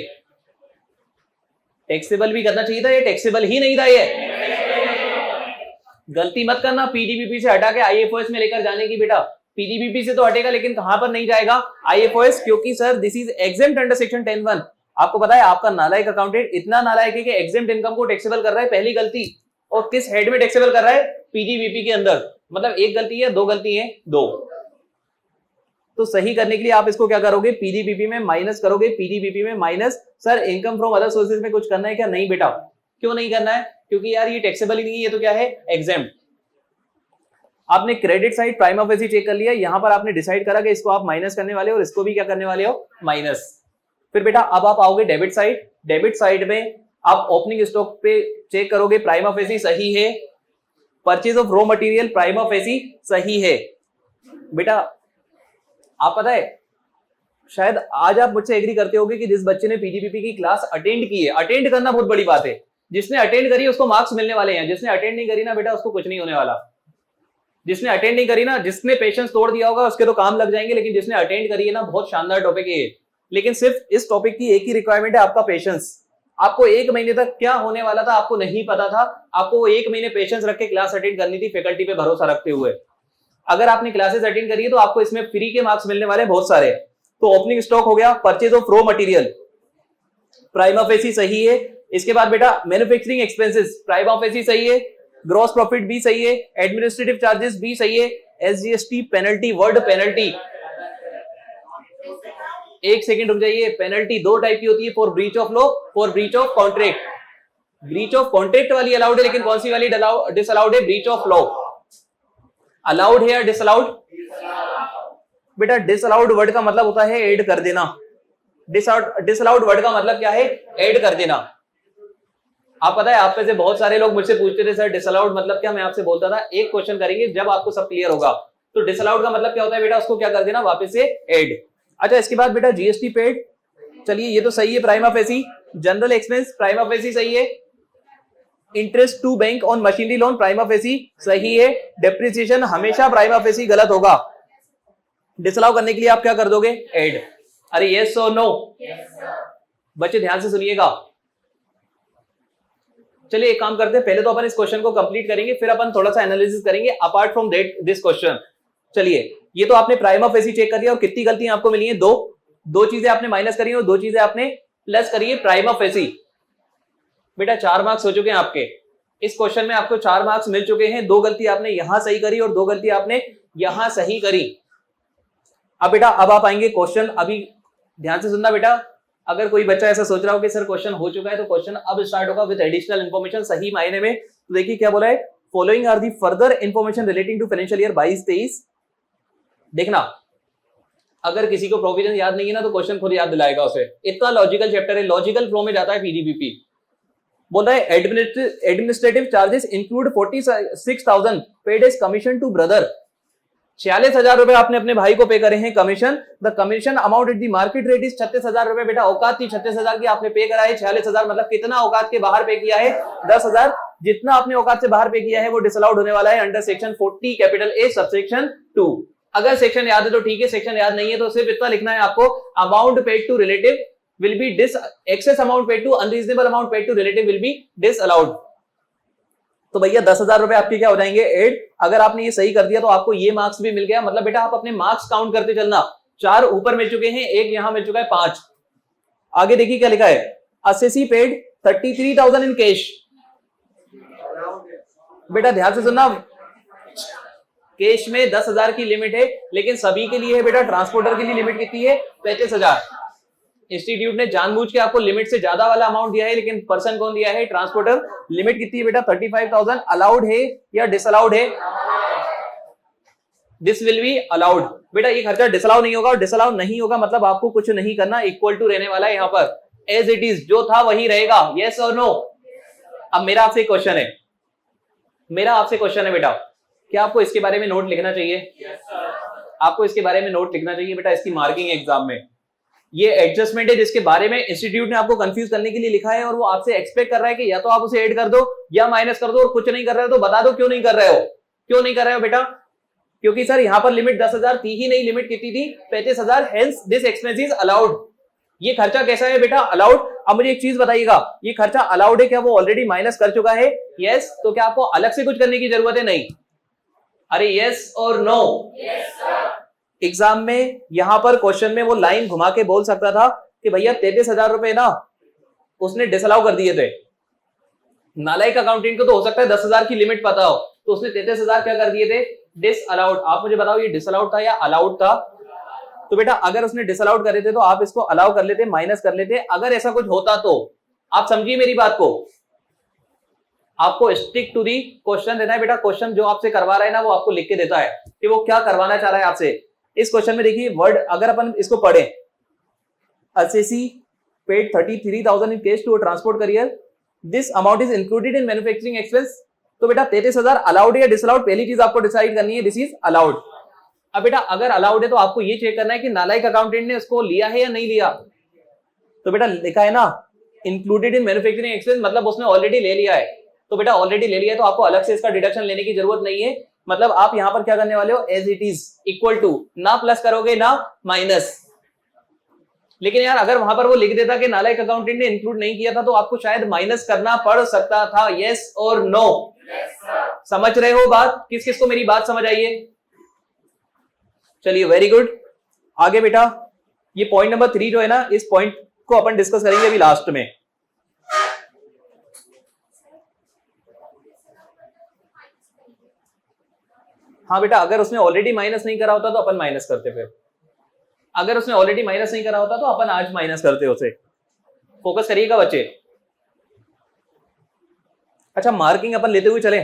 टैक्सेबल भी करना चाहिए था या टैक्सेबल ही नहीं था? ये गलती मत करना PDBP से हटा के IFRS में लेकर जाने की। बेटा PDBP से तो हटेगा लेकिन कहां पर नहीं जाएगा? IFRS, क्योंकि sir this is exempt under section 10(1). आपको पता है आपका नालायक अकाउंटेंट इतना नालायक है कि एग्जेम्प्ट इनकम को टैक्सेबल कर रहा है, पहली गलती। और किस हेड में टैक्सेबल कर रहा है? PDBP के अंदर। मतलब एक गलती है, दो गलती है, दो। तो सही करने के लिए आप इसको क्या करोगे? PDBP में माइनस करोगे। PDBP में minus. Sir income from other sources में कुछ करना है क्या? नहीं बेटा। क्यों नहीं करना है? क्योंकि यार ये टैक्सेबल ही नहीं है, ये तो क्या है? एग्जेम्प्ट। आपने credit side prima facie check कर लिया, यहां पर आपने डिसाइड करा कि इसको आप माइनस करने वाले हो और इसको भी क्या करने वाले हो? माइनस। फिर बेटा अब आप आओगे डेबिट साइड। डेबिट साइड में आप ओपनिंग स्टॉक पे चेक करोगे, प्राइमा फेसी सही है। Purchase of raw material prima facie सही है। बेटा आप पता है शायद आज आप मुझसे एग्री करते होगे कि जिस बच्चे ने PDBP की क्लास अटेंड की है, अटेंड करना बहुत बड़ी बात है। जिसने अटेंड करी उसको मार्क्स मिलने वाले हैं, जिसने अटेंड नहीं करी ना बेटा उसको कुछ नहीं होने वाला। जिसने अटेंड नहीं करी ना, जिसने पेशेंस तोड़ दिया होगा उसके तो काम लग जाएंगे, लेकिन जिसने अटेंड करी है ना, बहुत शानदार टॉपिक है। लेकिन सिर्फ इस टॉपिक की एक ही रिक्वायरमेंट है, आपका पेशेंस। आपको 1 महीने तक क्या होने वाला था आपको नहीं पता था, आपको 1 महीने पेशेंस रख के क्लास अटेंड करनी थी, फैकल्टी पे भरोसा रखते हुए। अगर आपने क्लासेस अटेंड करी है तो आपको इसमें फ्री के मार्क्स मिलने वाले बहुत सारे। तो ओपनिंग स्टॉक हो गया, purchase of raw material prima facie सही है। इसके बाद बेटा मैन्युफैक्चरिंग एक्सपेंसेस प्राइमा फेसी सही है, ग्रॉस प्रॉफिट भी सही है, एडमिनिस्ट्रेटिव चार्जेस भी सही है, SGST पेनल्टी, वर्ड पेनल्टी, एक सेकंड रुक जाइए। पेनल्टी 2 टाइप की होती है, for breach of law, for breach of contract. Breach of contract वाली अलाउड है, लेकिन कौन सी वाली डिसअलाउड है? Breach of law. अलाउड है या डिसअलाउड? बेटा डिसअलाउड वर्ड का मतलब होता है ऐड कर देना। डिसअलाउड वर्ड का मतलब क्या है? ऐड कर देना। आप पता है आप में से बहुत सारे लोग मुझसे पूछते थे सर डिसअलाउड मतलब क्या, मैं आपसे बोलता था एक क्वेश्चन करेंगे जब आपको सब क्लियर होगा। तो डिसअलाउड का मतलब क्या होता है बेटा, उसको क्या कर देना, वापस से ऐड। अच्छा इसके बाद बेटा जीएसटी पेड, चलिए ये तो सही है prima facie. General expense prima facie सही है। Interest to bank on machinery loan prima facie सही है। डेप्रिसिएशन हमेशा प्राइमा फेसी गलत होगा। डिसअलाउ करने के लिए आप क्या कर दोगे, ऐड। अरे यस और नो? बच्चे ध्यान से सुनिएगा। चलिए एक काम करते हैं, पहले तो अपन इस क्वेश्चन को कंप्लीट करेंगे, फिर अपन थोड़ा सा एनालिसिस करेंगे अपार्ट फ्रॉम दिस क्वेश्चन। चलिए ये तो आपने प्राइमा फेसी चेक कर दिया और कितनी गलतियां आपको मिली हैं, दो चीजें आपने माइनस करी और दो चीजें आपने प्लस करी है प्राइमा फेसी। बेटा 4 मार्क्स हो चुके हैं आपके इस क्वेश्चन में, आपको 4 मार्क्स मिल चुके हैं। 2 गलती आपने यहां सही करी और 2 गलती आपने यहां सही करी। अब बेटा अब आप आएंगे क्वेश्चन, अभी ध्यान से सुनना बेटा। अगर कोई बच्चा ऐसा सोच रहा हो कि सर क्वेश्चन हो चुका है तो क्वेश्चन अब स्टार्ट होगा विद एडिशनल इंफॉर्मेशन सही मायने में, तो देखिए क्या बोला है, following are the further information relating to financial year 22-23। देखना अगर किसी को प्रोविजन याद नहीं है ना तो क्वेश्चन खुद याद दिलाएगा उसे, इतना लॉजिकल चैप्टर है, लॉजिकल फ्लो में जाता है पीजीबीपी। बोल रहा है administrative charges include 46,000 paid as commission to brother. 46,000 रुपए आपने अपने भाई को पे करे हैं commission. The commission amount at the market rate is 36,000 रुपए। बेटा औकात थी 36,000 की, आपने पे करा है 46,000, मतलब कितना औकात के बाहर पे किया है, 10,000। जितना आपने औकात से बाहर पे किया है वो डिसअलाउड होने वाला है under section 40 capital A subsection 2। अगर सेक्शन याद है तो ठीक है, सेक्शन याद नहीं है तो सिर्फ इतना लिखना है आपको, amount paid to relative will be excess amount paid to unreasonable amount paid to relative will be disallowed। तो भैया 10,000 रुपए आपके क्या हो जाएंगे, एड। अगर आपने ये सही कर दिया तो आपको ये मार्क्स भी मिल गया। मतलब बेटा आप अपने मार्क्स काउंट करते चलना, 4 ऊपर मिल चुके हैं, 1 यहां मिल चुका है, 5। आगे देखिए क्या लिखा है, असेसी पेड 33,000 इन कैश। बेटा ध्यान से सुनना, कैश में 10,000 की लिमिट है, लेकिन सभी के लिए है बेटा। ट्रांसपोर्टर के लिए लिमिट कितनी है, 35,000। इंस्टीट्यूट ने जानबूझ के आपको लिमिट से ज्यादा वाला अमाउंट दिया है, लेकिन पर्सन कौन दिया है, ट्रांसपोर्टर। लिमिट कितनी है बेटा, 35,000। अलाउड है या डिसअलाउड है, दिस विल बी अलाउड। बेटा ये खर्चा डिसअलाउ नहीं होगा, और डिसअलाउ नहीं होगा मतलब आपको कुछ नहीं करना, इक्वल टू रहने वाला है यहाँ पर, एज इट इज, जो था वही रहेगा। यस और नो? अब मेरा आपसे क्वेश्चन है, बेटा, क्या आपको इसके बारे में नोट लिखना चाहिए? आपको इसके बारे में नोट लिखना चाहिए बेटा, इसकी मार्किंग एग्जाम में। ये एडजस्टमेंट है जिसके बारे में इंस्टीट्यूट ने आपको कंफ्यूज करने के लिए लिखा है, और वो आपसे एक्सपेक्ट कर रहा है कि या तो आप उसे ऐड कर दो या माइनस कर दो, और कुछ नहीं कर रहे हो तो बता दो क्यों नहीं कर रहे हो बेटा? क्योंकि सर यहां पर लिमिट 10,000 थी ही नहीं, लिमिट कितनी थी, 35,000। Hence this expense is allowed. ये खर्चा कैसा है बेटा, अलाउड। अब मुझे एक चीज बताइएगा, ये खर्चा अलाउड है क्या, वो ऑलरेडी माइनस कर चुका है? यस। तो क्या आपको अलग से कुछ करने की जरूरत है? नहीं। अरे यस और नो? एग्जाम में यहां पर क्वेश्चन में वो लाइन घुमा के बोल सकता था कि भैया 33,000 रुपए ना उसने डिसअलाउ कर दिए थे। नालायक अकाउंटेंट को तो हो सकता है 10,000 की लिमिट पता हो, तो उसने 33,000 क्या कर दिए थे, डिसअलाउड। आप मुझे बताओ ये डिसअलाउड था या अलाउड था? तो बेटा अगर उसने डिसअलाउड करे थे तो आप इसको अलाउ कर लेते, माइनस कर लेते। अगर ऐसा कुछ होता तो आप समझिए मेरी बात को, आपको स्टिक टू दी क्वेश्चन देना है बेटा। क्वेश्चन जो आपसे करवा रहा है ना वो आपको लिख के देता है कि वो क्या करवाना चाह रहा है आपसे। इस क्वेश्चन में देखिए वर्ड, अगर अपन इसको पढ़े, assessee paid 33,000 in case to a transport carrier, this amount is included in manufacturing expense. तो बेटा 33,000 अलाउड है या डिसअलाउड, पहली चीज आपको डिसाइड करनी है, दिस इज अलाउड। अब बेटा अगर अलाउड है तो आपको ये चेक करना है कि नालायक अकाउंटेंट ने उसको लिया है या नहीं लिया। तो बेटा लिखा है ना इंक्लूडेड इन मैन्युफैक्चरिंग एक्सपेंस, मतलब उसने ऑलरेडी ले लिया है। तो बेटा ऑलरेडी ले लिया है तो आपको अलग से इसका डिडक्शन लेने की जरूरत नहीं है। मतलब आप यहां पर क्या करने वाले हो, as it is, equal to, ना प्लस करोगे ना माइनस। लेकिन यार अगर वहां पर वो लिख देता कि नालायक अकाउंटेंट ने इंक्लूड नहीं किया था तो आपको शायद माइनस करना पड़ सकता था। यस और नो? समझ रहे हो बात? किस किस को मेरी बात समझ आई है? चलिए वेरी गुड। आगे बेटा ये पॉइंट नंबर 3 जो है ना, इस पॉइंट को अपन डिस्कस करेंगे अभी लास्ट में। हाँ बेटा अगर उसने ऑलरेडी माइनस नहीं करा होता तो अपन माइनस करते, फिर अगर उसने ऑलरेडी माइनस नहीं करा होता तो अपन आज माइनस करते उसे। फोकस करिएगा बच्चे। अच्छा मार्किंग अपन लेते हुए चले,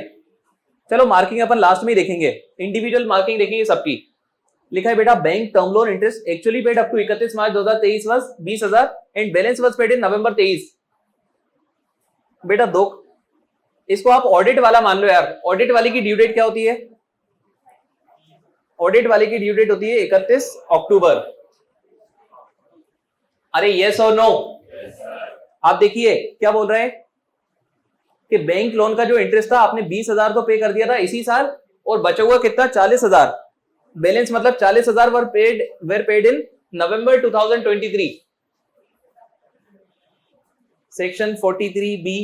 चलो मार्किंग अपन लास्ट में ही देखेंगे, इंडिविजुअल मार्किंग देखेंगे सबकी। लिखा है बेटा bank term loan interest actually paid up to 31 March 2023 was 20,000 and balance was paid in November 23। बेटा दो, इसको आप ऑडिट वाला मान लो यार। ऑडिट वाली की ड्यू डेट क्या होती है? ऑडिट वाली की ड्यू डेट होती है 31 अक्टूबर। अरे यस और नो? आप देखिए क्या बोल रहे हैं कि बैंक लोन का जो इंटरेस्ट था आपने 20,000 तो पे कर दिया था इसी साल, और बचा हुआ कितना? 40,000। बैलेंस मतलब 40,000 वर paid in November 2023। Section 43B,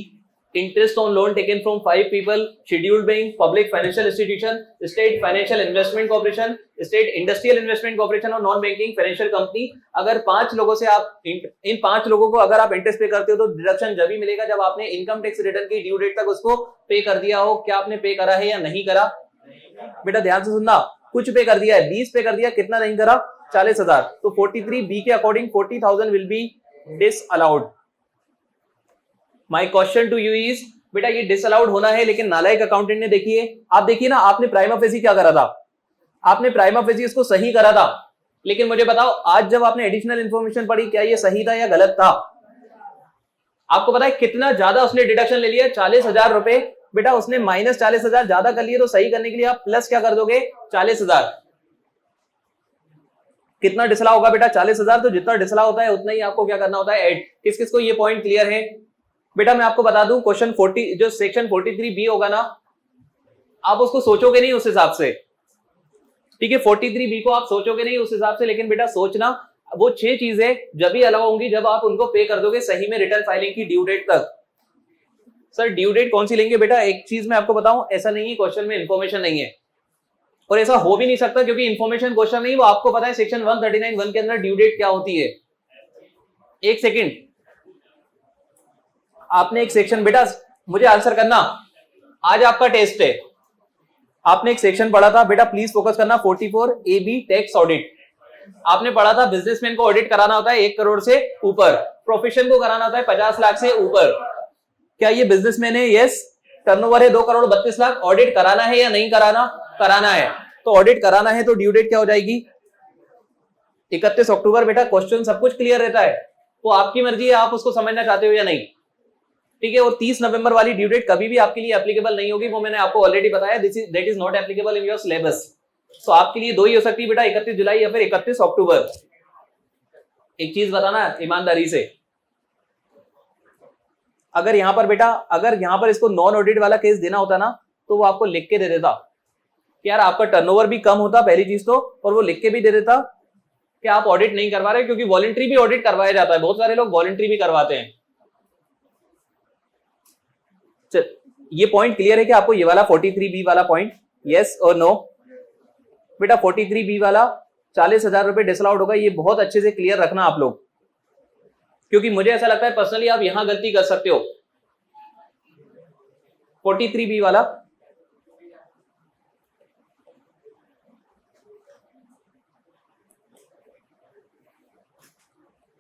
interest on loan taken from 5 people, scheduled bank, public financial institution, state financial investment corporation, state industrial investment corporation और नॉन बैंकिंग फाइनेंशियल कंपनी। अगर 5 लोगों से आप इन 5 लोगों को अगर आप इंटरेस्ट पे करते हो तो डिडक्शन जब ही मिलेगा जब आपने इनकम टैक्स रिटर्न की ड्यू डेट तक उसको पे कर दिया हो। क्या आपने पे करा है या नहीं करा? बेटा ध्यान से सुनना, कुछ पे कर दिया है, 20 पे कर दिया, कितना नहीं करा? 40,000। तो 43B के according 40,000 will be disallowed. My question to you is, बेटा ये डिसअलाउड होना है, लेकिन नालायक अकाउंटेंट ने देखिए, आप देखिए ना, आपने प्राइमा फेसी क्या करा था? आपने प्राइमा फेसी इसको सही करा था, लेकिन मुझे बताओ आज जब आपने एडिशनल इंफॉर्मेशन पढ़ी क्या ये सही था या गलत था? आपको पता है कितना ज्यादा उसने डिडक्शन ले लिया? 40,000 रुपए। बेटा उसने माइनस 40,000 ज्यादा कर लिए, तो सही करने के लिए आप प्लस क्या कर दोगे? 40,000। कितना डिसला होगा बेटा? 40,000। तो जितना डिसला होता है उतना ही आपको क्या करना होता है? ऐड। किस किस को ये पॉइंट क्लियर है? बेटा मैं आपको बता दूं, क्वेश्चन 40 जो सेक्शन 43B होगा ना, आप उसको सोचोगे नहीं उस हिसाब से, ठीक है? 43B को आप सोचोगे नहीं उस हिसाब से, लेकिन बेटा सोचना वो 6 चीजें जब भी अलाउ होंगी जब आप उनको पे कर दोगे सही में रिटर्न फाइलिंग की ड्यू डेट तक। सर ड्यू डेट कौन सी लेंगे? बेटा एक चीज मैं आपको बताऊं, ऐसा नहीं है क्वेश्चन में इंफॉर्मेशन नहीं है, और ऐसा हो भी नहीं सकता क्योंकि इंफॉर्मेशन क्वेश्चन नहीं, वो आपको पता है सेक्शन 139(1) के अंदर ड्यू डेट क्या होती है। एक सेकेंड, आपने एक सेक्शन, बेटा मुझे आंसर करना, आज आपका टेस्ट है, आपने एक सेक्शन पढ़ा था बेटा, प्लीज फोकस करना, 44AB टैक्स ऑडिट। आपने पढ़ा था बिजनेसमैन को ऑडिट कराना होता है 1 करोड़ से ऊपर, प्रोफेशन को कराना होता है 50 लाख से ऊपर। क्या ये बिजनेसमैन है? यस। टर्नओवर है 2 करोड़ 32 लाख, ऑडिट कराना है या नहीं कराना? कराना है। तो ऑडिट कराना है तो ड्यू डेट क्या हो जाएगी? 31 अक्टूबर। बेटा क्वेश्चन सब कुछ क्लियर रहता है, तो आपकी मर्जी है आप उसको समझना चाहते हो या नहीं, ठीक है? और 30 नवंबर वाली ड्यू डेट कभी भी आपके लिए एप्लीकेबल नहीं होगी, वो मैंने आपको ऑलरेडी बताया, that is not applicable in your syllabus. तो आपके लिए 2 ही हो सकती है बेटा, 31 जुलाई या फिर 31 अक्टूबर। एक चीज बताना ईमानदारी से, अगर यहां पर बेटा, अगर यहां पर इसको नॉन ऑडिट वाला केस देना होता ना, तो वो आपको लिख के दे देता कि यार आपका टर्नओवर भी कम होता पहली चीज तो, और वो लिख के भी दे देता कि आप ऑडिट नहीं करवा रहे, क्योंकि वॉलंटरी भी ऑडिट करवाया जाता है, बहुत सारे लोग वॉलंटरी भी करवाते हैं। ये पॉइंट क्लियर है कि आपको ये वाला 43B वाला पॉइंट, यस और नो? बेटा 43B वाला 40,000 रुपए डिसअलाउड होगा, ये बहुत अच्छे से क्लियर रखना आप लोग, क्योंकि मुझे ऐसा लगता है पर्सनली आप यहां गलती कर सकते हो। 43B वाला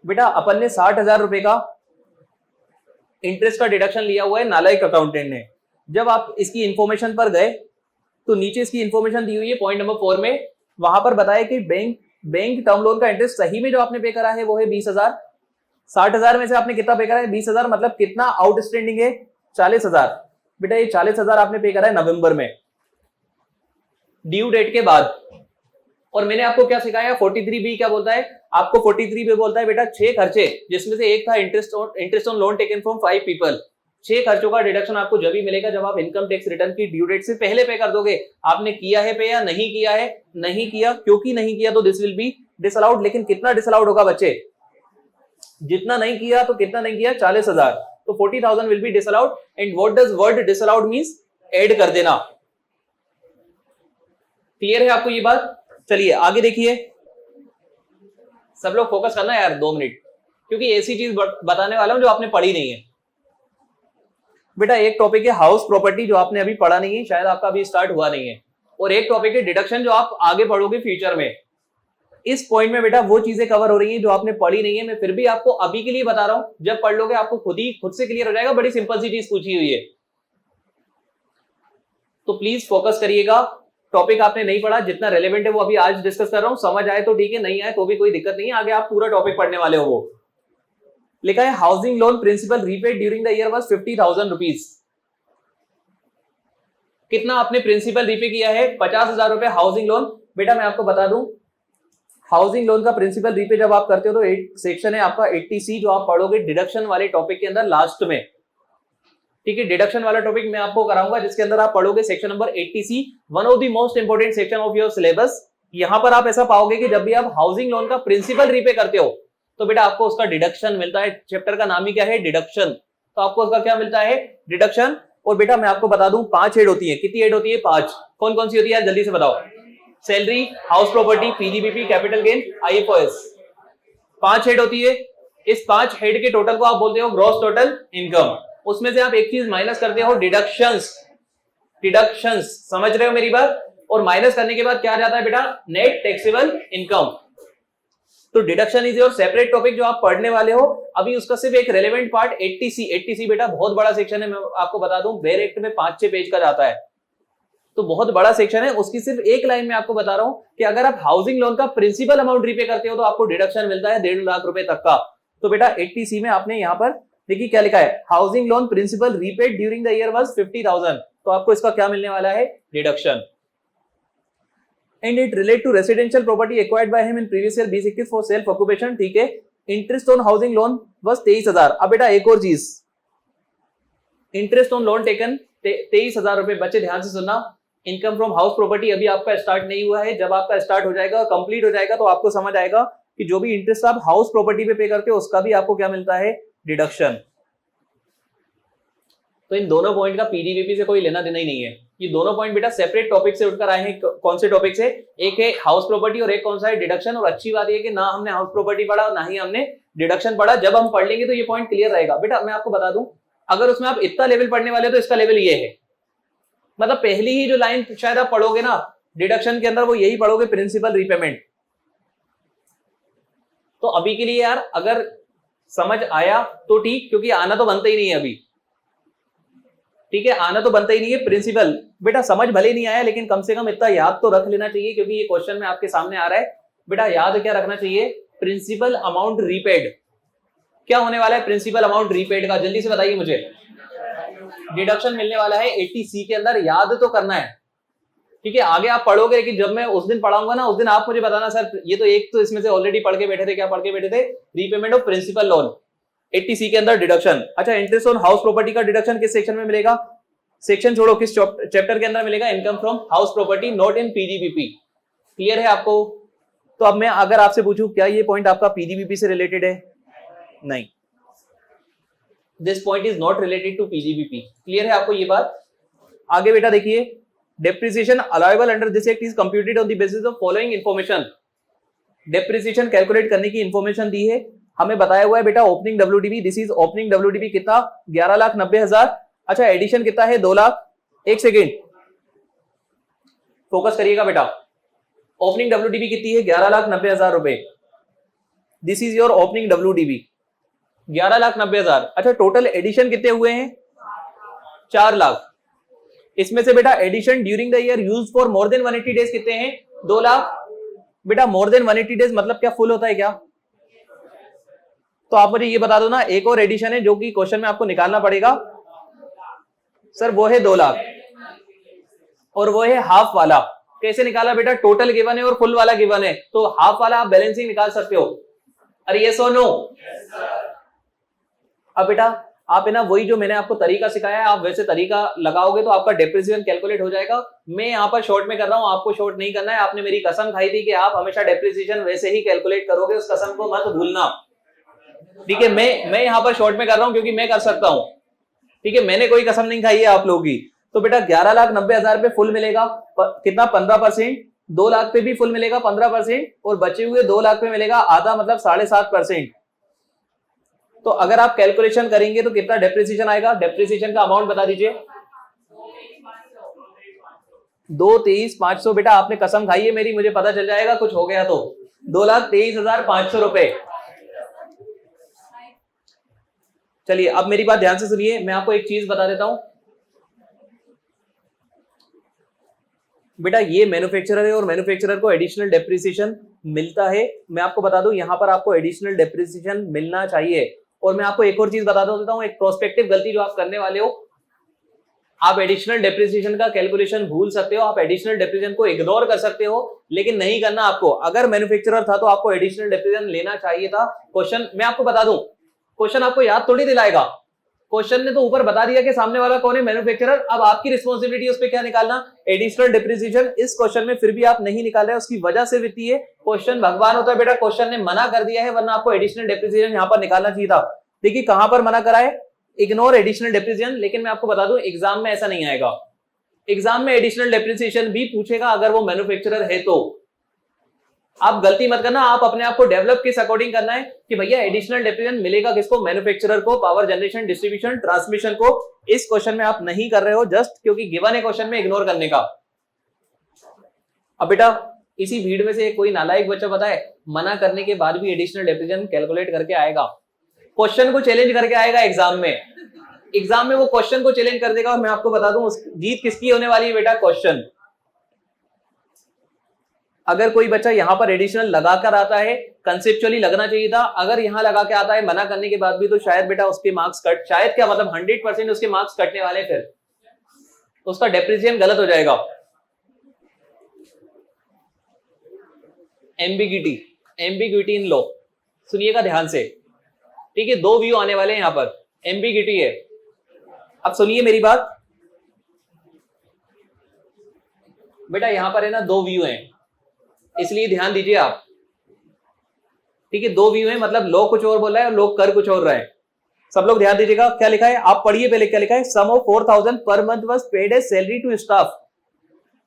बेटा अपन ने 60,000 रुपए का इंटरेस्ट का डिडक्शन लिया हुआ है नालायक अकाउंटेंट ने। जब आप इसकी इंफॉर्मेशन पर गए तो नीचे इसकी इंफॉर्मेशन दी हुई है पॉइंट नंबर 4 में, वहां पर बताया कि बैंक टर्म लोन का इंटरेस्ट सही में जो आपने पे करा है वो है 20,000। 60,000 में से आपने कितना पे करा है? 20,000। मतलब कितना आउटस्टैंडिंग है? 40,000। बेटा ये 40,000 आपने पे करा है नवंबर में, ड्यू डेट के बाद। और मैंने आपको क्या सिखाया? 43B क्या बोलता है आपको? 43B बोलता है बेटा 6 खर्चे, जिसमें से एक था interest on loan taken from 5 people. 6 खर्चों का डिडक्शन आपको जब भी मिलेगा जब आप इनकम टैक्स रिटर्न की ड्यू डेट से पहले पे कर दोगे। आपने किया है पे या नहीं किया है? नहीं किया, क्योंकि नहीं किया तो दिस विल बी डिसअलाउड। लेकिन कितना डिसअलाउड होगा बच्चे? जितना नहीं किया तो कितना नहीं किया? 40,000। तो 40,000 will be disallowed. And what does word disallowed means? Add कर देना। क्लियर है आपको ये बात? चलिए आगे देखिए, सब लोग फोकस करना यार 2 मिनट, क्योंकि ऐसी चीज बताने वाला हूं जो आपने पढ़ी नहीं है। बेटा एक टॉपिक है हाउस प्रॉपर्टी जो आपने अभी पढ़ा नहीं है, शायद आपका अभी स्टार्ट हुआ नहीं है, और एक टॉपिक है डिडक्शन जो आप आगे पढ़ोगे फ्यूचर में। इस पॉइंट में बेटा वो चीजें कवर हो रही हैं जो आपने पढ़ी नहीं है, मैं फिर भी आपको अभी के लिए बता रहा हूं, जब पढ़ लोगे आपको खुद से क्लियर हो जाएगा। बड़ी सिंपल सी चीज पूछी हुई है, तो प्लीज फोकस करिएगा। टॉपिक आपने नहीं पढ़ा, जितना रेलेवेंट है वो अभी आज डिस्कस कर रहा हूं, समझ आए तो ठीक है, नहीं आए तो भी कोई दिक्कत नहीं है, आगे आप पूरा टॉपिक पढ़ने वाले हो। वो लिखा है housing loan principal repaid during the year was 50,000 rupees. कितना आपने प्रिंसिपल रीपे किया है? 50,000 रुपए हाउसिंग लोन। बेटा मैं आपको बता दूं, हाउसिंग लोन का प्रिंसिपल रीपे जब आप करते हो तो एक सेक्शन है आपका 80C जो आप पढ़ोगे डिडक्शन वाले टॉपिक के अंदर लास्ट में, ठीक है। डिडक्शन वाला टॉपिक मैं आपको कराऊंगा जिसके अंदर आप पढ़ोगे section number 80C, one of the most important section of your syllabus. यहां पर आप ऐसा पाओगे कि जब भी आप हाउसिंग लोन का प्रिंसिपल रीपे करते हो तो बेटा आपको उसका डिडक्शन मिलता है। चैप्टर का नाम ही क्या है? डिडक्शन। तो आपको उसका क्या मिलता है? डिडक्शन। और बेटा मैं आपको बता दूं 5 हेड होती है। कितनी हेड होती है? 5। कौन कौन सी होती है जल्दी से बताओ? Salary, house property, PGBP, capital gain, IFOS. 5 head होती है। इस 5 हेड के टोटल को आप बोलते हो ग्रॉस टोटल इनकम। उसमें से आप एक चीज माइनस करते हो, डिडक्शंस। डिडक्शंस, समझ रहे हो मेरी बात? और माइनस करने के बाद क्या जाता है बेटा? Net taxable income. तो deduction is your separate topic जो आप पढ़ने वाले हो। अभी उसका सिर्फ एक रेलेवेंट पार्ट 80C। 80C बेटा बहुत बड़ा सेक्शन है, मैं आपको बता दूं वेर एक्ट में 5-6 पेज का जाता है, तो बहुत बड़ा सेक्शन है। उसकी सिर्फ एक लाइन में आपको बता रहा हूं कि अगर आप हाउसिंग लोन का प्रिंसिपल अमाउंट रीपे करते हो तो आपको डिडक्शन मिलता है 1.5 लाख रुपए तक का। तो बेटा 80C में आपने यहां पर देखिए क्या लिखा है, housing loan principal repaid during the year was 50,000, तो आपको इसका क्या मिलने वाला है? Deduction. And it relate to residential property acquired by him in previous year 2021 for self occupation, ठीक है। Interest on housing loan was 23,000। अब बेटा एक और चीज, इंटरेस्ट ऑन लोन टेकन 23,000 रुपए। बच्चे ध्यान से सुनना, इनकम फ्रॉम हाउस प्रॉपर्टी अभी आपका स्टार्ट नहीं हुआ है। जब आपका स्टार्ट हो जाएगा, कंप्लीट हो जाएगा, तो आपको समझ आएगा कि जो भी इंटरेस्ट आप हाउस प्रॉपर्टी पे करते हो उसका भी आपको क्या मिलता है? डिडक्शन। तो इन दोनों पॉइंट का पीजीबीपी से कोई लेना देना ही नहीं है। ये दोनों पॉइंट बेटा सेपरेट टॉपिक से उठकर आए हैं। कौन से टॉपिक से? एक है हाउस प्रॉपर्टी और एक कौन सा है? डिडक्शन। और अच्छी बात यह कि ना हमने हाउस प्रॉपर्टी पढ़ा ना ही हमने डिडक्शन पढ़ा। जब हम पढ़ लेंगे तो ये पॉइंट क्लियर रहेगा। बेटा मैं आपको बता दूं, अगर उसमें आप इतना लेवल पढ़ने वाले हो तो इसका लेवल ये है, मतलब पहली ही जो लाइन शायद आप पढ़ोगे ना डिडक्शन के अंदर, वो यही पढ़ोगे, प्रिंसिपल रीपेमेंट। तो अभी के लिए यार अगर समझ आया तो ठीक, क्योंकि आना तो बनता ही नहीं है अभी, ठीक है, आना तो बनता ही नहीं है। प्रिंसिपल बेटा समझ भले नहीं आया लेकिन कम से कम इतना याद तो रख लेना चाहिए, क्योंकि ये क्वेश्चन में आपके सामने आ रहा है। बेटा याद क्या रखना चाहिए? Principal amount repaid. क्या होने वाला है प्रिंसिपल अमाउंट रीपेड का? जल्दी से बताइए मुझे। डिडक्शन मिलने वाला है 80C के अंदर, याद तो करना है, ठीक है। आगे आप पढ़ोगे, लेकिन जब मैं उस दिन पढ़ाऊंगा ना, उस दिन आप मुझे बताना सर ये तो एक तो इसमें से ऑलरेडी पढ़ के बैठे थे। क्या पढ़ के बैठे थे? Repayment of principal loan, 80C के अंदर डिडक्शन। अच्छा, इंटरेस्ट ऑन हाउस प्रॉपर्टी का डिडक्शन किस सेक्शन में मिलेगा? सेक्शन छोड़ो, किस चैप्टर के अंदर मिलेगा? Income from house property, not in PGBP. Clear है आपको? तो अब मैं अगर आपसे पूछूं क्या ये पॉइंट आपका पीजीबीपी से रिलेटेड है? नहीं, this point is not related to PGBP. Clear है आपको ये बात? आगे बेटा देखिए, depreciation allowable under this act is computed on the basis of following information. Depreciation calculate करने की इंफॉर्मेशन दी है, हमें बताया हुआ है बेटा opening WDB. This is opening WDB कितना? 11,90,000। अच्छा, एडिशन कितना है? 2 लाख। एक सेकेंड फोकस करिएगा बेटा। ओपनिंग डब्ल्यूडीबी कितनी है? 11,90,000 रुपए। This is your opening WDB 11,90,000। अच्छा, टोटल एडिशन कितने हुए हैं? 4 लाख। इसमें से बेटा addition during the year used for more than 180 days कितने हैं? 2 लाख। बेटा मोर देन 180 डेज मतलब क्या फुल होता है क्या? तो आप मुझे ये बता दो ना, एक और एडिशन है जो कि क्वेश्चन में आपको निकालना पड़ेगा सर, वो है 2 लाख और वो है हाफ वाला। कैसे निकाला बेटा? टोटल गिवन है और फुल वाला गिवन है, तो हाफ वाला आप बैलेंसिंग निकाल सकते हो। अरे यस और नो? अब बेटा आप है ना वही जो मैंने आपको तरीका सिखाया है, आप वैसे तरीका लगाओगे तो आपका डेप्रिसिएशन कैलकुलेट हो जाएगा। मैं यहाँ पर शॉर्ट में कर रहा हूँ, आपको शॉर्ट नहीं करना है। आपने मेरी कसम खाई थी कि आप हमेशा डेप्रिसिएशन वैसे ही कैलकुलेट करोगे, उस कसम को मत भूलना, ठीक है। मैं यहाँ पर शॉर्ट में कर रहा हूँ क्योंकि मैं कर सकता हूँ, ठीक है। मैंने कोई कसम नहीं खाई है आप लोगों की। तो बेटा 11,90,000 पे फुल मिलेगा कितना? 15%। 2 लाख पे भी फुल मिलेगा 15%, और बचे हुए 2 लाख पे मिलेगा आधा, मतलब 7.5%। तो अगर आप कैलकुलेशन करेंगे तो कितना डेप्रिसिएशन आएगा? डेप्रिसिएशन का अमाउंट बता दीजिए। 2,23,500। बेटा आपने कसम खाई है मेरी, मुझे पता चल जाएगा कुछ हो गया तो। 2,23,500 रुपए। चलिए अब मेरी बात ध्यान से सुनिए, मैं आपको एक चीज बता देता हूं। बेटा ये मैन्युफैक्चरर है और मैन्युफैक्चरर को एडिशनल डेप्रिसिएशन मिलता है। मैं आपको बता दूं यहां पर आपको एडिशनल डेप्रिसिएशन मिलना चाहिए। और मैं आपको एक और चीज बता देता हूं, एक प्रोस्पेक्टिव गलती जो आप करने वाले हो, आप एडिशनल डेप्रिसिएशन का कैलकुलेशन भूल सकते हो, आप एडिशनल डेप्रिसिएशन को इग्नोर कर सकते हो, लेकिन नहीं करना आपको। अगर मैन्युफैक्चरर था तो आपको एडिशनल डेप्रिसिएशन लेना चाहिए था। क्वेश्चन मैं आपको बता दूं, क्वेश्चन आपको याद थोड़ी दिलाएगा, क्वेश्चन ने तो ऊपर बता दिया कि सामने वाला कौन है, मैन्युफैक्चरर। अब आपकी रिस्पांसिबिलिटी उस पे क्या निकालना, एडिशनल डेप्रिसिएशन। इस क्वेश्चन में फिर भी आप नहीं निकाल रहे, उसकी वजह से वित्तीय क्वेश्चन भगवान होता है बेटा, क्वेश्चन ने मना कर दिया है, वरना आपको एडिशनल डेप्रिसिएशन यहां पर निकालना चाहिए था। देखिए कहां पर मना करा है, इग्नोर एडिशनल डेप्रिसिएशन। लेकिन मैं आपको बता दूं एग्जाम में ऐसा नहीं आएगा, एग्जाम में एडिशनल डेप्रिसिएशन भी पूछेगा अगर वो मैन्युफैक्चरर है तो। आप गलती मत करना, आप अपने आप को डेवलप किस अकॉर्डिंग करना है कि भैया एडिशनल डेप्रिसिएशन मिलेगा किसको, मैन्युफैक्चरर को, पावर जनरेशन, डिस्ट्रीब्यूशन, ट्रांसमिशन को। इस क्वेश्चन में आप नहीं कर रहे हो, जस्ट क्योंकि गिवन है क्वेश्चन में इग्नोर करने का। अब बेटा इसी भीड़ में से कोई नालायक बच्चा बताए मना करने के बाद भी एडिशनल डेप्रिसिएशन कैलकुलेट करके आएगा, क्वेश्चन को चैलेंज करके आएगा एग्जाम में। एग्जाम में वो क्वेश्चन को चैलेंज कर देगा और मैं आपको बता दूं जीत किसकी होने वाली है बेटा, क्वेश्चन। अगर कोई बच्चा यहां पर एडिशनल लगाकर आता है, कंसेप्चुअली लगना चाहिए था, अगर यहां लगा के आता है मना करने के बाद भी, तो शायद बेटा उसके मार्क्स कट, शायद क्या मतलब 100% उसके मार्क्स कटने वाले, फिर उसका डेप्रिसिएशन गलत हो जाएगा। एम्बिग्यूटी, एम्बिग्यूटी इन लॉ, सुनिएगा ध्यान से, ठीक है। दो व्यू आने वाले हैं यहां पर, एम्बिग्यूटी है। अब सुनिए मेरी बात बेटा, यहां पर है ना दो व्यू हैं, इसलिए ध्यान दीजिए आप, ठीक है। दो व्यू है, मतलब लोग कुछ और बोल रहा है और लोग कर कुछ और रहे हैं। सब लोग ध्यान दीजिएगा, क्या लिखा है आप पढ़िए पहले, क्या लिखा है, सम of 4000 per month was paid as salary to staff.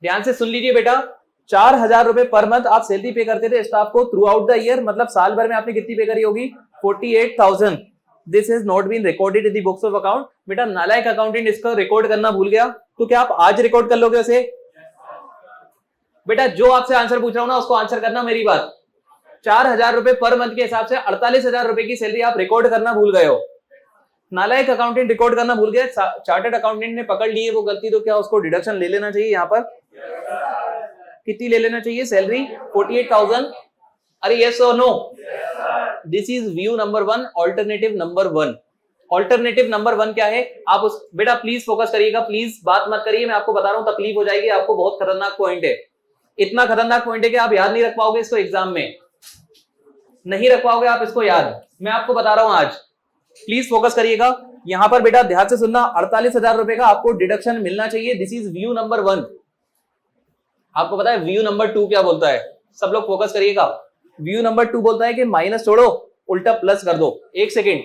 ध्यान से सुन लीजिए बेटा, 4000 रुपए पर मंथ आप सैलरी पे करते थे स्टाफ को थ्रू आउट द ईयर, मतलब साल भर में आपने कितनी पे करी होगी, 48,000। This is not been recorded in the books of account. बेटा नालायक अकाउंटेंट इसको रिकॉर्ड करना भूल गया, तो क्या आप आज रिकॉर्ड कर लोगे उसे? बेटा जो आपसे आंसर पूछ रहा हूं ना उसको आंसर करना मेरी बात। 4000 रुपए पर मंथ के हिसाब से 48,000 रुपए की सैलरी आप रिकॉर्ड करना भूल गए हो। नालायक अकाउंटेंट रिकॉर्ड करना भूल गया, चार्टर्ड अकाउंटेंट ने पकड़ ली है वो गलती, तो क्या उसको डिडक्शन ले लेना चाहिए? यहाँ पर कितनी ले लेना चाहिए सैलरी? 48,000। अरे यस और no? This is view number 1, alternative number 1। Alternative number 1 क्या है? आप उस बेटा प्लीज फोकस करिएगा, प्लीज बात मत करिए, मैं आपको बता रहा हूं तकलीफ हो जाएगी आपको। बहुत खतरनाक पॉइंट है, इतना खतरनाक पॉइंट है कि आप याद नहीं रख पाओगे इसको, एग्जाम में नहीं रख पाओगे आप इसको याद। मैं आपको बता रहा हूं आज, प्लीज फोकस करिएगा। यहां पर बेटा ध्यान से सुनना, 48,000 रुपए का आपको डिडक्शन मिलना चाहिए। This is view number 1। आपको पता है व्यू नंबर 2 क्या बोलता है? सब लोग फोकस करिएगा। व्यू नंबर 2 बोलता है कि माइनस छोड़ो उल्टा प्लस कर दो। एक सेकेंड,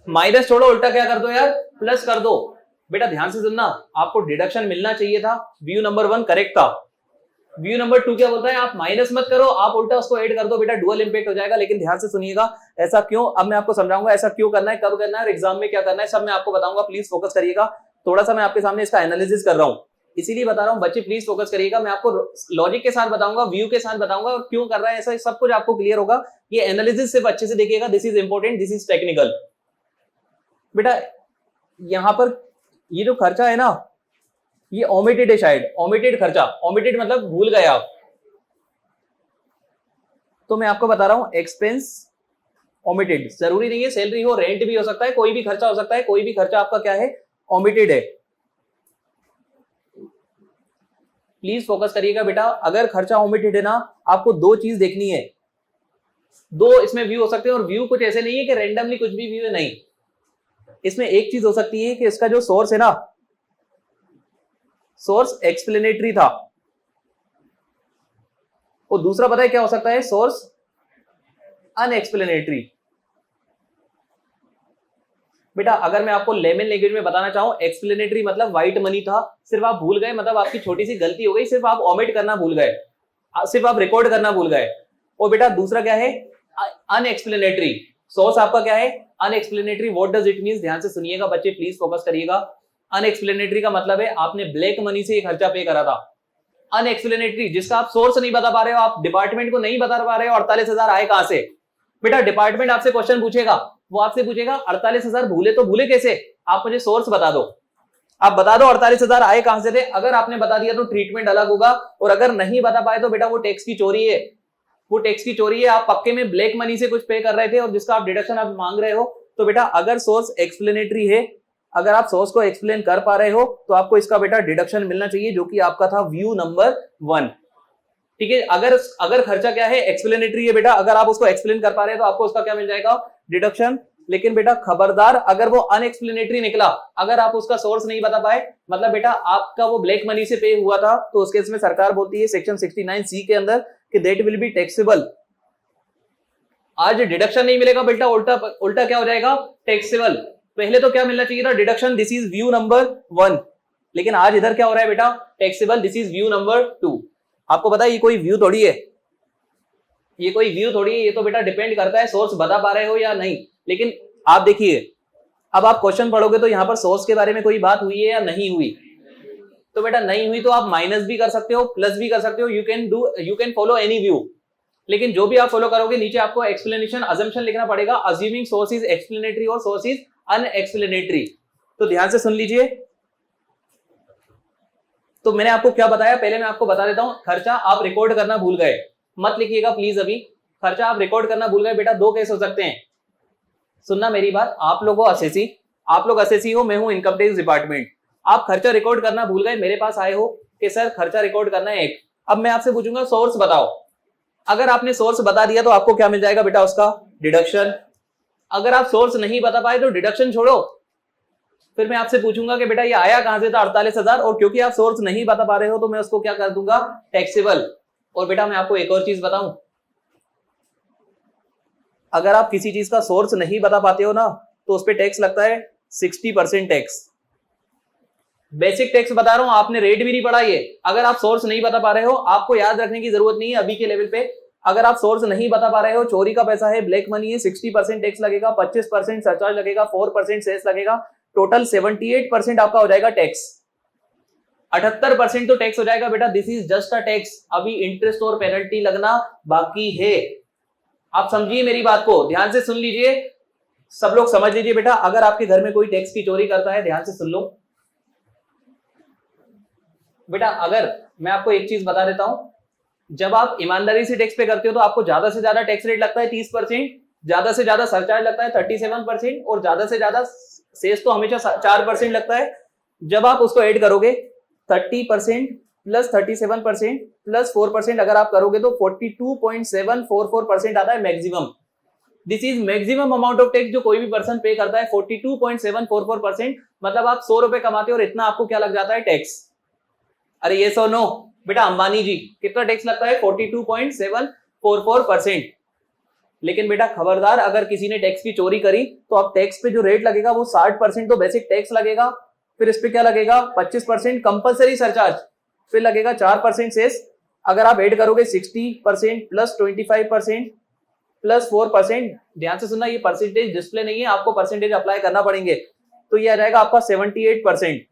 माइनस छोड़ो उल्टा क्या कर दो यार, प्लस कर दो। बेटा ध्यान से सुनना, आपको डिडक्शन मिलना चाहिए था। व्यू नंबर 1 करेक्ट था। व्यू नंबर 2 क्या बोलता है? आप माइनस मत करो, आप उल्टा उसको ऐड कर दो। बेटा डुअल इंपैक्ट हो जाएगा। लेकिन ध्यान से सुनिएगा, ऐसा क्यों, अब मैं आपको समझाऊंगा ऐसा क्यों करना है, कब करना है और एग्जाम में क्या करना है, सब मैं आपको बताऊंगा। प्लीज फोकस करिएगा। थोड़ा सा मैं आपके सामने इसका एनालिसिस कर रहा हूं, इसीलिए बता रहा हूं बच्चे प्लीज फोकस करिएगा। मैं आपको लॉजिक के साथ बताऊंगा, व्यू के साथ बताऊंगा और क्यों कर रहा है ऐसा, सब कुछ आपको क्लियर होगा। ये एनालिसिस सिर्फ अच्छे से देखिएगा, this is important, this is technical. बेटा यहां पर ये जो खर्चा है ना, ये ओमिटेड है शायद, ओमिटेड खर्चा। ओमिटेड मतलब भूल गए आप, तो मैं आपको बता रहा हूं एक्सपेंस ओमिटेड। जरूरी नहीं है सैलरी हो, रेंट भी हो सकता है, कोई भी खर्चा हो सकता है, कोई भी खर्चा आपका क्या है, ओमिटेड है। प्लीज फोकस करिएगा बेटा, अगर खर्चा ओमिटेड है ना, आपको दो चीज देखनी है, दो इसमें व्यू हो सकते हैं। और व्यू कुछ ऐसे नहीं है कि रैंडमली कुछ भी व्यू है, नहीं। इसमें एक चीज हो सकती है कि इसका जो सोर्स है ना, सोर्स एक्सप्लेनेटरी था, और दूसरा पता है क्या हो सकता है, सोर्स अनएक्सप्लेनेटरी। बेटा अगर मैं आपको लेमन लैंग्वेज में बताना चाहूं, एक्सप्लेनेटरी मतलब व्हाइट मनी था, सिर्फ आप भूल गए, मतलब आपकी छोटी सी गलती हो गई, सिर्फ आप ओमिट करना भूल गए, सिर्फ आप रिकॉर्ड करना भूल गए। और बेटा दूसरा क्या है, अनएक्सप्लेनेटरी। सोर्स आपका क्या है, unexplanatory. What does it means? ध्यान से सुनिएगा बच्चे, प्लीज फोकस करिएगा। अनएक्सप्लेनेटरी का मतलब है आपने ब्लैक मनी से ये खर्चा पे करा था। अनएक्सप्लेनेटरी जिसका आप सोर्स नहीं बता पा रहे हो, आप डिपार्टमेंट को नहीं बता पा रहे हो 48,000 आए कहां से। बेटा डिपार्टमेंट आपसे क्वेश्चन पूछेगा, वो आपसे पूछेगा 48,000 भूले तो भूले कैसे, आप मुझे सोर्स बता दो। आप बता दो 48,000 आए कहां से थे। अगर आपने बता दिया तो ट्रीटमेंट अलग होगा, और अगर नहीं बता पाए तो बेटा वो टैक्स की चोरी है, वो टैक्स की चोरी है। आप पक्के में ब्लैक मनी से कुछ पे कर रहे थे और जिसका आप डिडक्शन आप मांग रहे हो। तो बेटा अगर सोर्स एक्सप्लेनेटरी है, अगर आप सोर्स को एक्सप्लेन कर पा रहे हो तो आपको इसका बेटा डिडक्शन मिलना चाहिए, जो कि आपका था व्यू नंबर 1। ठीक है, अगर खर्चा क्या है, एक्सप्लेनेटरी है बेटा, अगर आप उसको एक्सप्लेन कर पा रहे हैं तो आपको उसका क्या मिल जाएगा, डिडक्शन। लेकिन बेटा खबरदार, अगर वो अनएक्सप्लेनेटरी निकला, अगर आप उसका सोर्स नहीं बता पाए, मतलब बेटा आपका वो ब्लैक मनी से पे हुआ था, तो उस केस में सरकार बोलती है सेक्शन 69C के अंदर कि दैट विल बी टैक्सेबल। आज डिडक्शन नहीं मिलेगा बेटा, उल्टा उल्टा क्या हो जाएगा, टैक्सेबल। पहले तो क्या मिलना चाहिए था, deduction, this is view number 1, लेकिन आज इधर क्या हो रहा है बेटा, taxable, this is view number 2। आपको पता है ये कोई व्यू थोड़ी है, ये कोई व्यू थोड़ी है, ये तो बेटा डिपेंड करता है सोर्स बता पा रहे हो या नहीं। लेकिन आप देखिए, अब आप क्वेश्चन पढ़ोगे तो यहां पर सोर्स के बारे में कोई बात हुई है या नहीं हुई, तो बेटा नहीं हुई तो आप माइनस भी कर सकते हो, प्लस भी कर सकते हो, you can follow any view. लेकिन जो भी आप फॉलो करोगे नीचे आपको एक्सप्लेनेशन अजम्पशन लिखना पड़ेगा, अज्यूमिंग सोर्स इज एक्सप्लेनेटरी और सोर्स इज अनएक्सप्लेनेटरी। तो ध्यान से सुन लीजिए। तो मैंने आपको क्या बताया, पहले मैं आपको बता देता हूं। खर्चा आप रिकॉर्ड करना भूल गए, मत लिखिएगा प्लीज अभी। खर्चा आप रिकॉर्ड करना भूल गए बेटा, दो केस हो सकते हैं, सुनना मेरी बात। आप लोग असेसी हो, मैं हूं इनकम टैक्स डिपार्टमेंट। आप खर्चा रिकॉर्ड करना भूल गए, मेरे पास आए हो कि सर खर्चा रिकॉर्ड करना है एक। अब मैं आपसे पूछूंगा सोर्स बताओ। अगर आपने सोर्स बता दिया तो आपको क्या मिल जाएगा बेटा, उसका डिडक्शन। अगर आप सोर्स नहीं बता पाए तो डिडक्शन छोड़ो, फिर मैं आपसे पूछूंगा कि बेटा ये आया कहां से था 48,000, और क्योंकि आप सोर्स नहीं बता पा रहे हो तो मैं उसको क्या कर दूंगा, टैक्सेबल। और बेटा मैं आपको एक और चीज बताऊं, अगर आप किसी चीज का सोर्स नहीं बता पाते हो ना, तो उस पर टैक्स लगता है 60% टैक्स। बेसिक टैक्स बता रहा हूं, आपने रेट भी नहीं पढ़ा ये। अगर आप सोर्स नहीं बता पा रहे हो, आपको याद रखने की जरूरत नहीं है अभी के लेवल पे। अगर आप सोर्स नहीं बता पा रहे हो, चोरी का पैसा है, ब्लैक मनी है, 60% टैक्स लगेगा, 25% सरचार्ज लगेगा, 4% सेस लगेगा, टोटल 78% आपका हो जाएगा टैक्स। 78% तो टैक्स हो जाएगा बेटा, this is just a tax. अभी इंटरेस्ट और पेनल्टी लगना बाकी है। आप समझिए मेरी बात को, ध्यान से सुन लीजिए, सब लोग समझ लीजिए बेटा। अगर आपके घर में कोई टैक्स की चोरी करता है, ध्यान से सुन लो बेटा। अगर मैं आपको एक चीज बता देता हूं, जब आप ईमानदारी से टैक्स पे करते हो तो आपको ज्यादा से ज्यादा टैक्स रेट लगता है 30%, ज्यादा से ज्यादा सरचार्ज लगता है 37%, और ज्यादा से ज्यादा सेस तो हमेशा 4% लगता है। जब आप उसको ऐड करोगे 30% प्लस 37% प्लस 4% अगर आप करोगे तो 42.744% आता है maximum. This is maximum amount of tax जो कोई भी पर्सन पे करता है, 42.744%। मतलब आप 100 रुपए कमाते हो और इतना आपको क्या लग जाता है, टैक्स। अरे ये सो नो बेटा, अंबानी जी कितना टैक्स लगता है, 42.744%। लेकिन बेटा खबरदार, अगर किसी ने टैक्स की चोरी करी तो अब टैक्स पे जो रेट लगेगा वो 60% तो बेसिक टैक्स लगेगा, फिर इस पे क्या लगेगा 25% कंपलसरी सरचार्ज, फिर लगेगा 4% सेस। अगर आप ऐड करोगे 60% प्लस 25% प्लस 4%, ध्यान से सुनना, ये परसेंटेज डिस्प्ले नहीं है, आपको परसेंटेज अप्लाई करना पड़ेंगे, तो ये आ जाएगा आपका 78%।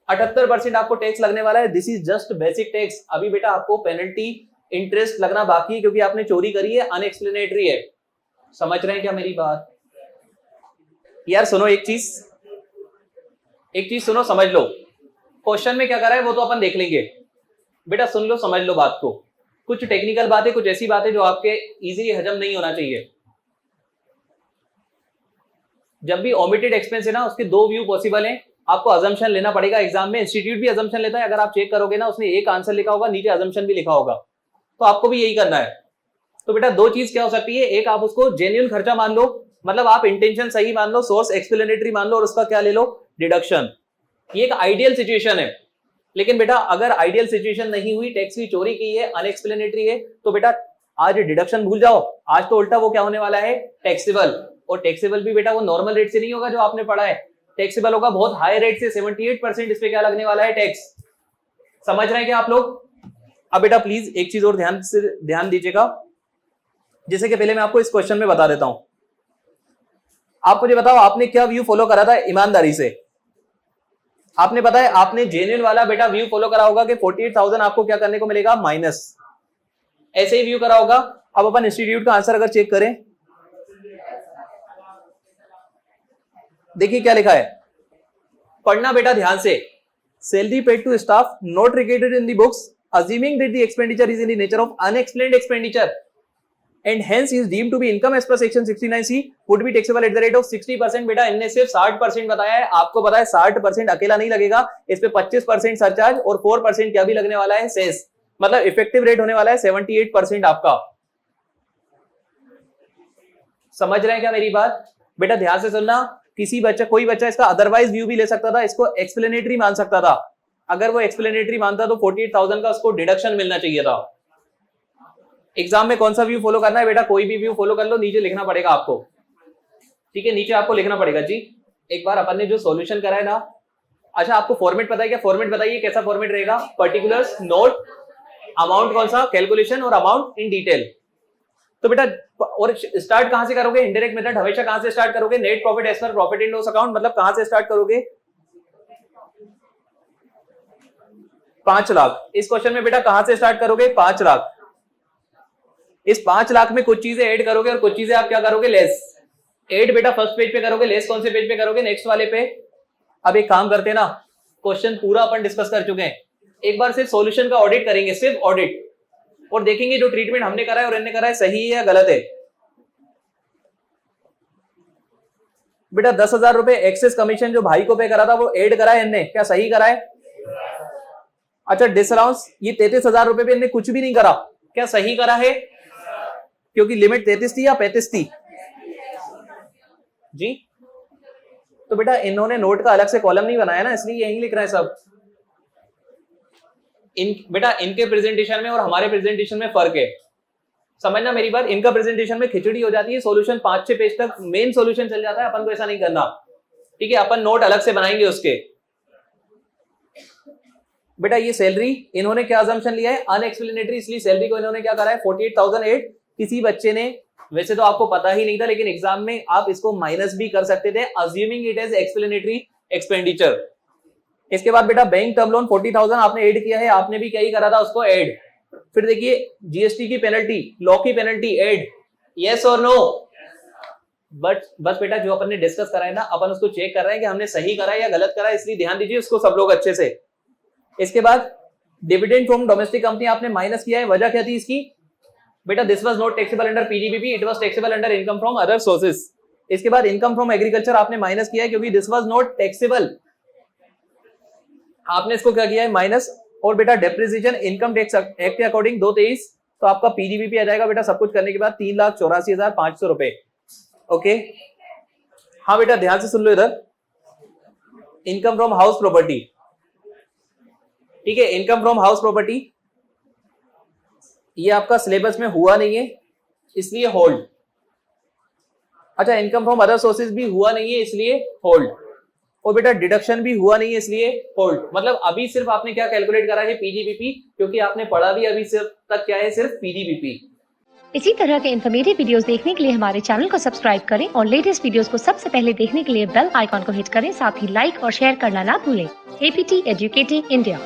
78% आपको टैक्स लगने वाला है। This is just basic tax. अभी बेटा आपको पेनल्टी इंटरेस्ट लगना बाकी है, क्योंकि आपने चोरी करी है, अनएक्सप्लेनेटरी है। समझ रहे हैं क्या मेरी बात यार? सुनो एक चीज सुनो, समझ लो। क्वेश्चन में क्या कर रहा है वो तो अपन देख लेंगे बेटा, सुन लो समझ लो बात को। कुछ टेक्निकल बातें, कुछ ऐसी बातें जो आपके इजीली हजम नहीं होना चाहिए। जब भी ओमिटेड एक्सपेंस है ना, उसके दो व्यू पॉसिबल हैं। आपको अजम्पशन लेना पड़ेगा एग्जाम में, इंस्टीट्यूट भी अजम्पशन लेता है। अगर आप चेक करोगे ना, उसने एक आंसर लिखा होगा, नीचे अजम्पशन भी लिखा होगा, तो आपको भी यही करना है। तो बेटा दो चीज क्या हो सकती है, एक आप उसको जेन्युइन खर्चा मान लो, मतलब आप इंटेंशन सही मान लो, सोर्स एक्सप्लेनेटरी मान लो, और उसका क्या ले लो, डिडक्शन। ये एक आइडियल सिचुएशन है। लेकिन बेटा अगर आइडियल सिचुएशन नहीं हुई, टैक्स की चोरी की है, अनएक्सप्लेनेटरी है, तो बेटा आज डिडक्शन भूल जाओ। आज तो उल्टा वो क्या होने वाला है, टैक्सेबल। और टैक्सेबल भी बेटा वो नॉर्मल रेट से नहीं होगा जो आपने पढ़ा है, टैक्सेबल होगा बहुत हाई रेट से, 78%। इस पे क्या लगने वाला है, टैक्स। समझ रहे हैं क्या आप लोग? अब बेटा प्लीज एक चीज और ध्यान दीजिएगा, जैसे कि पहले मैं आपको इस क्वेश्चन में बता देता हूं। आप मुझे बताओ, आपने क्या व्यू फॉलो करा था ईमानदारी से? आपने पता है, आपने जेन्युइन वाला बेटा व्यू फॉलो करा होगा कि 48,000 आपको क्या करने को मिलेगा, माइनस। ऐसे ही व्यू करा होगा। अब अपन इंस्टीट्यूट का आंसर अगर चेक करें, देखिए क्या लिखा है, पढ़ना बेटा ध्यान से, salary paid to staff not recorded in the books assuming that the expenditure is in the nature of unexplained expenditure and hence is deemed to be income as per section 69C would be taxable at the rate of 60%। बेटा इनने सिर्फ 60% बताया है, आपको पता है 60% अकेला नहीं लगेगा, इस पे 25% सरचार्ज और 4% क्या भी लगने वाला है, सेस, मतलब इफेक्टिव रेट होने वाला है 78% आपका। समझ रहे हैं क्या मेरी बात? बेटा ध्यान से सुनना, किसी बच्चा, कोई बच्चा इसका अदरवाइज व्यू भी ले सकता था, इसको एक्सप्लेनेटरी मान सकता था। अगर वो एक्सप्लेनेटरी मानता तो 48,000 का उसको डिडक्शन मिलना चाहिए था। एग्जाम में कौन सा व्यू फॉलो करना है बेटा? कोई भी व्यू फॉलो कर लो, नीचे लिखना पड़ेगा आपको, ठीक है, नीचे आपको लिखना पड़ेगा जी। एक बार अपन ने जो सॉल्यूशन करा है ना, अच्छा आपको फॉर्मेट पता है क्या? फॉर्मेट बताइए कैसा फॉर्मेट रहेगा? पर्टिकुलर्स, नोट, अमाउंट कौन सा, कैलकुलेशन और अमाउंट इन डिटेल। तो बेटा और स्टार्ट कहां से करोगे? इनडायरेक्ट मेथड हमेशा कहां से स्टार्ट करोगे? Net profit as per profit and loss account, मतलब कहां से स्टार्ट करोगे? 5 लाख। इस क्वेश्चन में बेटा कहां से स्टार्ट करोगे? 5 लाख। इस 5 लाख में कुछ चीजें ऐड करोगे और कुछ चीजें आप क्या करोगे? लेस। ऐड बेटा फर्स्ट पेज पे करोगे, लेस कौन से पेज पे करोगे? नेक्स्ट वाले पे। अब एक काम करते हैं ना, क्वेश्चन पूरा अपन डिस्कस कर चुके हैं, एक बार सिर्फ सॉल्यूशन का ऑडिट करेंगे, सिर्फ ऑडिट, और देखेंगे जो ट्रीटमेंट हमने करा है और इन्होंने करा है सही है या गलत है। बेटा 10,000 रुपए एक्सेस कमीशन जो भाई को पे करा था वो ऐड करा है इनने, क्या सही करा है? अच्छा डिसअलाउंस ये 33,000 रुपए पे इनने कुछ भी नहीं करा, क्या सही करा है? क्योंकि लिमिट 33 थी या 35 थी जी। तो बेटा इन्होंने नोट का अलग से कॉलम नहीं बनाया ना, इसलिए यही लिख रहा है सब। बेटा इनके प्रेजेंटेशन में और हमारे प्रेजेंटेशन में फर्क है, समझना मेरी बात। इनका प्रेजेंटेशन में खिचड़ी हो जाती है, सॉल्यूशन 5-6 पेज तक मेन सॉल्यूशन चल जाता है, अपन को ऐसा नहीं करना, ठीक है, अपन नोट अलग से बनाएंगे उसके। बेटा ये सैलरी इन्होंने क्या अजम्पशन लिया है? अनएक्सप्लेनेटरी, इसलिए सैलरी को इन्होंने क्या करा है? 48,008। किसी बच्चे ने, वैसे तो आपको पता ही नहीं था, लेकिन एग्जाम में आप इसको माइनस भी कर सकते थे, assuming it as explanatory expenditure. इसके बाद बेटा बैंक टर्म लोन 40,000 आपने ऐड किया है, आपने भी क्या ही करा था उसको? ऐड। फिर देखिए जीएसटी की पेनल्टी, लॉ की पेनल्टी, ऐड, यस और नो? बस बेटा जो अपन ने डिस्कस करा है ना, अपन उसको चेक कर रहे हैं कि हमने सही करा है या गलत करा है, इसलिए ध्यान दीजिए उसको सब लोग अच्छे से। इसके बाद डिविडेंड फ्रॉम डोमेस्टिक कंपनी आपने माइनस किया है, वजह क्या थी इसकी? बेटा this was not taxable under PGBP, it was taxable under income from other sources. इसके बाद इनकम फ्रॉम एग्रीकल्चर आपने माइनस किया है क्योंकि दिस वाज नॉट टैक्सेबल, आपने इसको क्या किया है? माइनस। और बेटा डेप्रिसिएशन इनकम टैक्स एक्ट के अकॉर्डिंग 223, तो आपका पीजीबीपी आ जाएगा बेटा सब कुछ करने के बाद 3,84,500 रुपए। ओके हाँ बेटा ध्यान से सुन लो इधर, इनकम फ्रॉम हाउस प्रॉपर्टी, ठीक है, इनकम फ्रॉम हाउस प्रॉपर्टी ये आपका सिलेबस में हुआ नहीं है इसलिए होल्ड। अच्छा इनकम फ्रॉम अदर सोर्सेज भी हुआ नहीं है इसलिए होल्ड, और बेटा डिडक्शन भी हुआ नहीं है इसलिए होल्ड। मतलब अभी सिर्फ आपने क्या कैलकुलेट करा है? पीजीबीपी, क्योंकि आपने पढ़ा भी अभी सिर्फ तक क्या है? सिर्फ पीजीबीपी। इसी तरह के इन्फॉर्मेटिव वीडियोस देखने के लिए हमारे चैनल को सब्सक्राइब करें और लेटेस्ट वीडियोस को सबसे पहले देखने के लिए बेल आइकॉन को हिट करें, साथ ही लाइक और शेयर करना ना भूलें। APT educating India.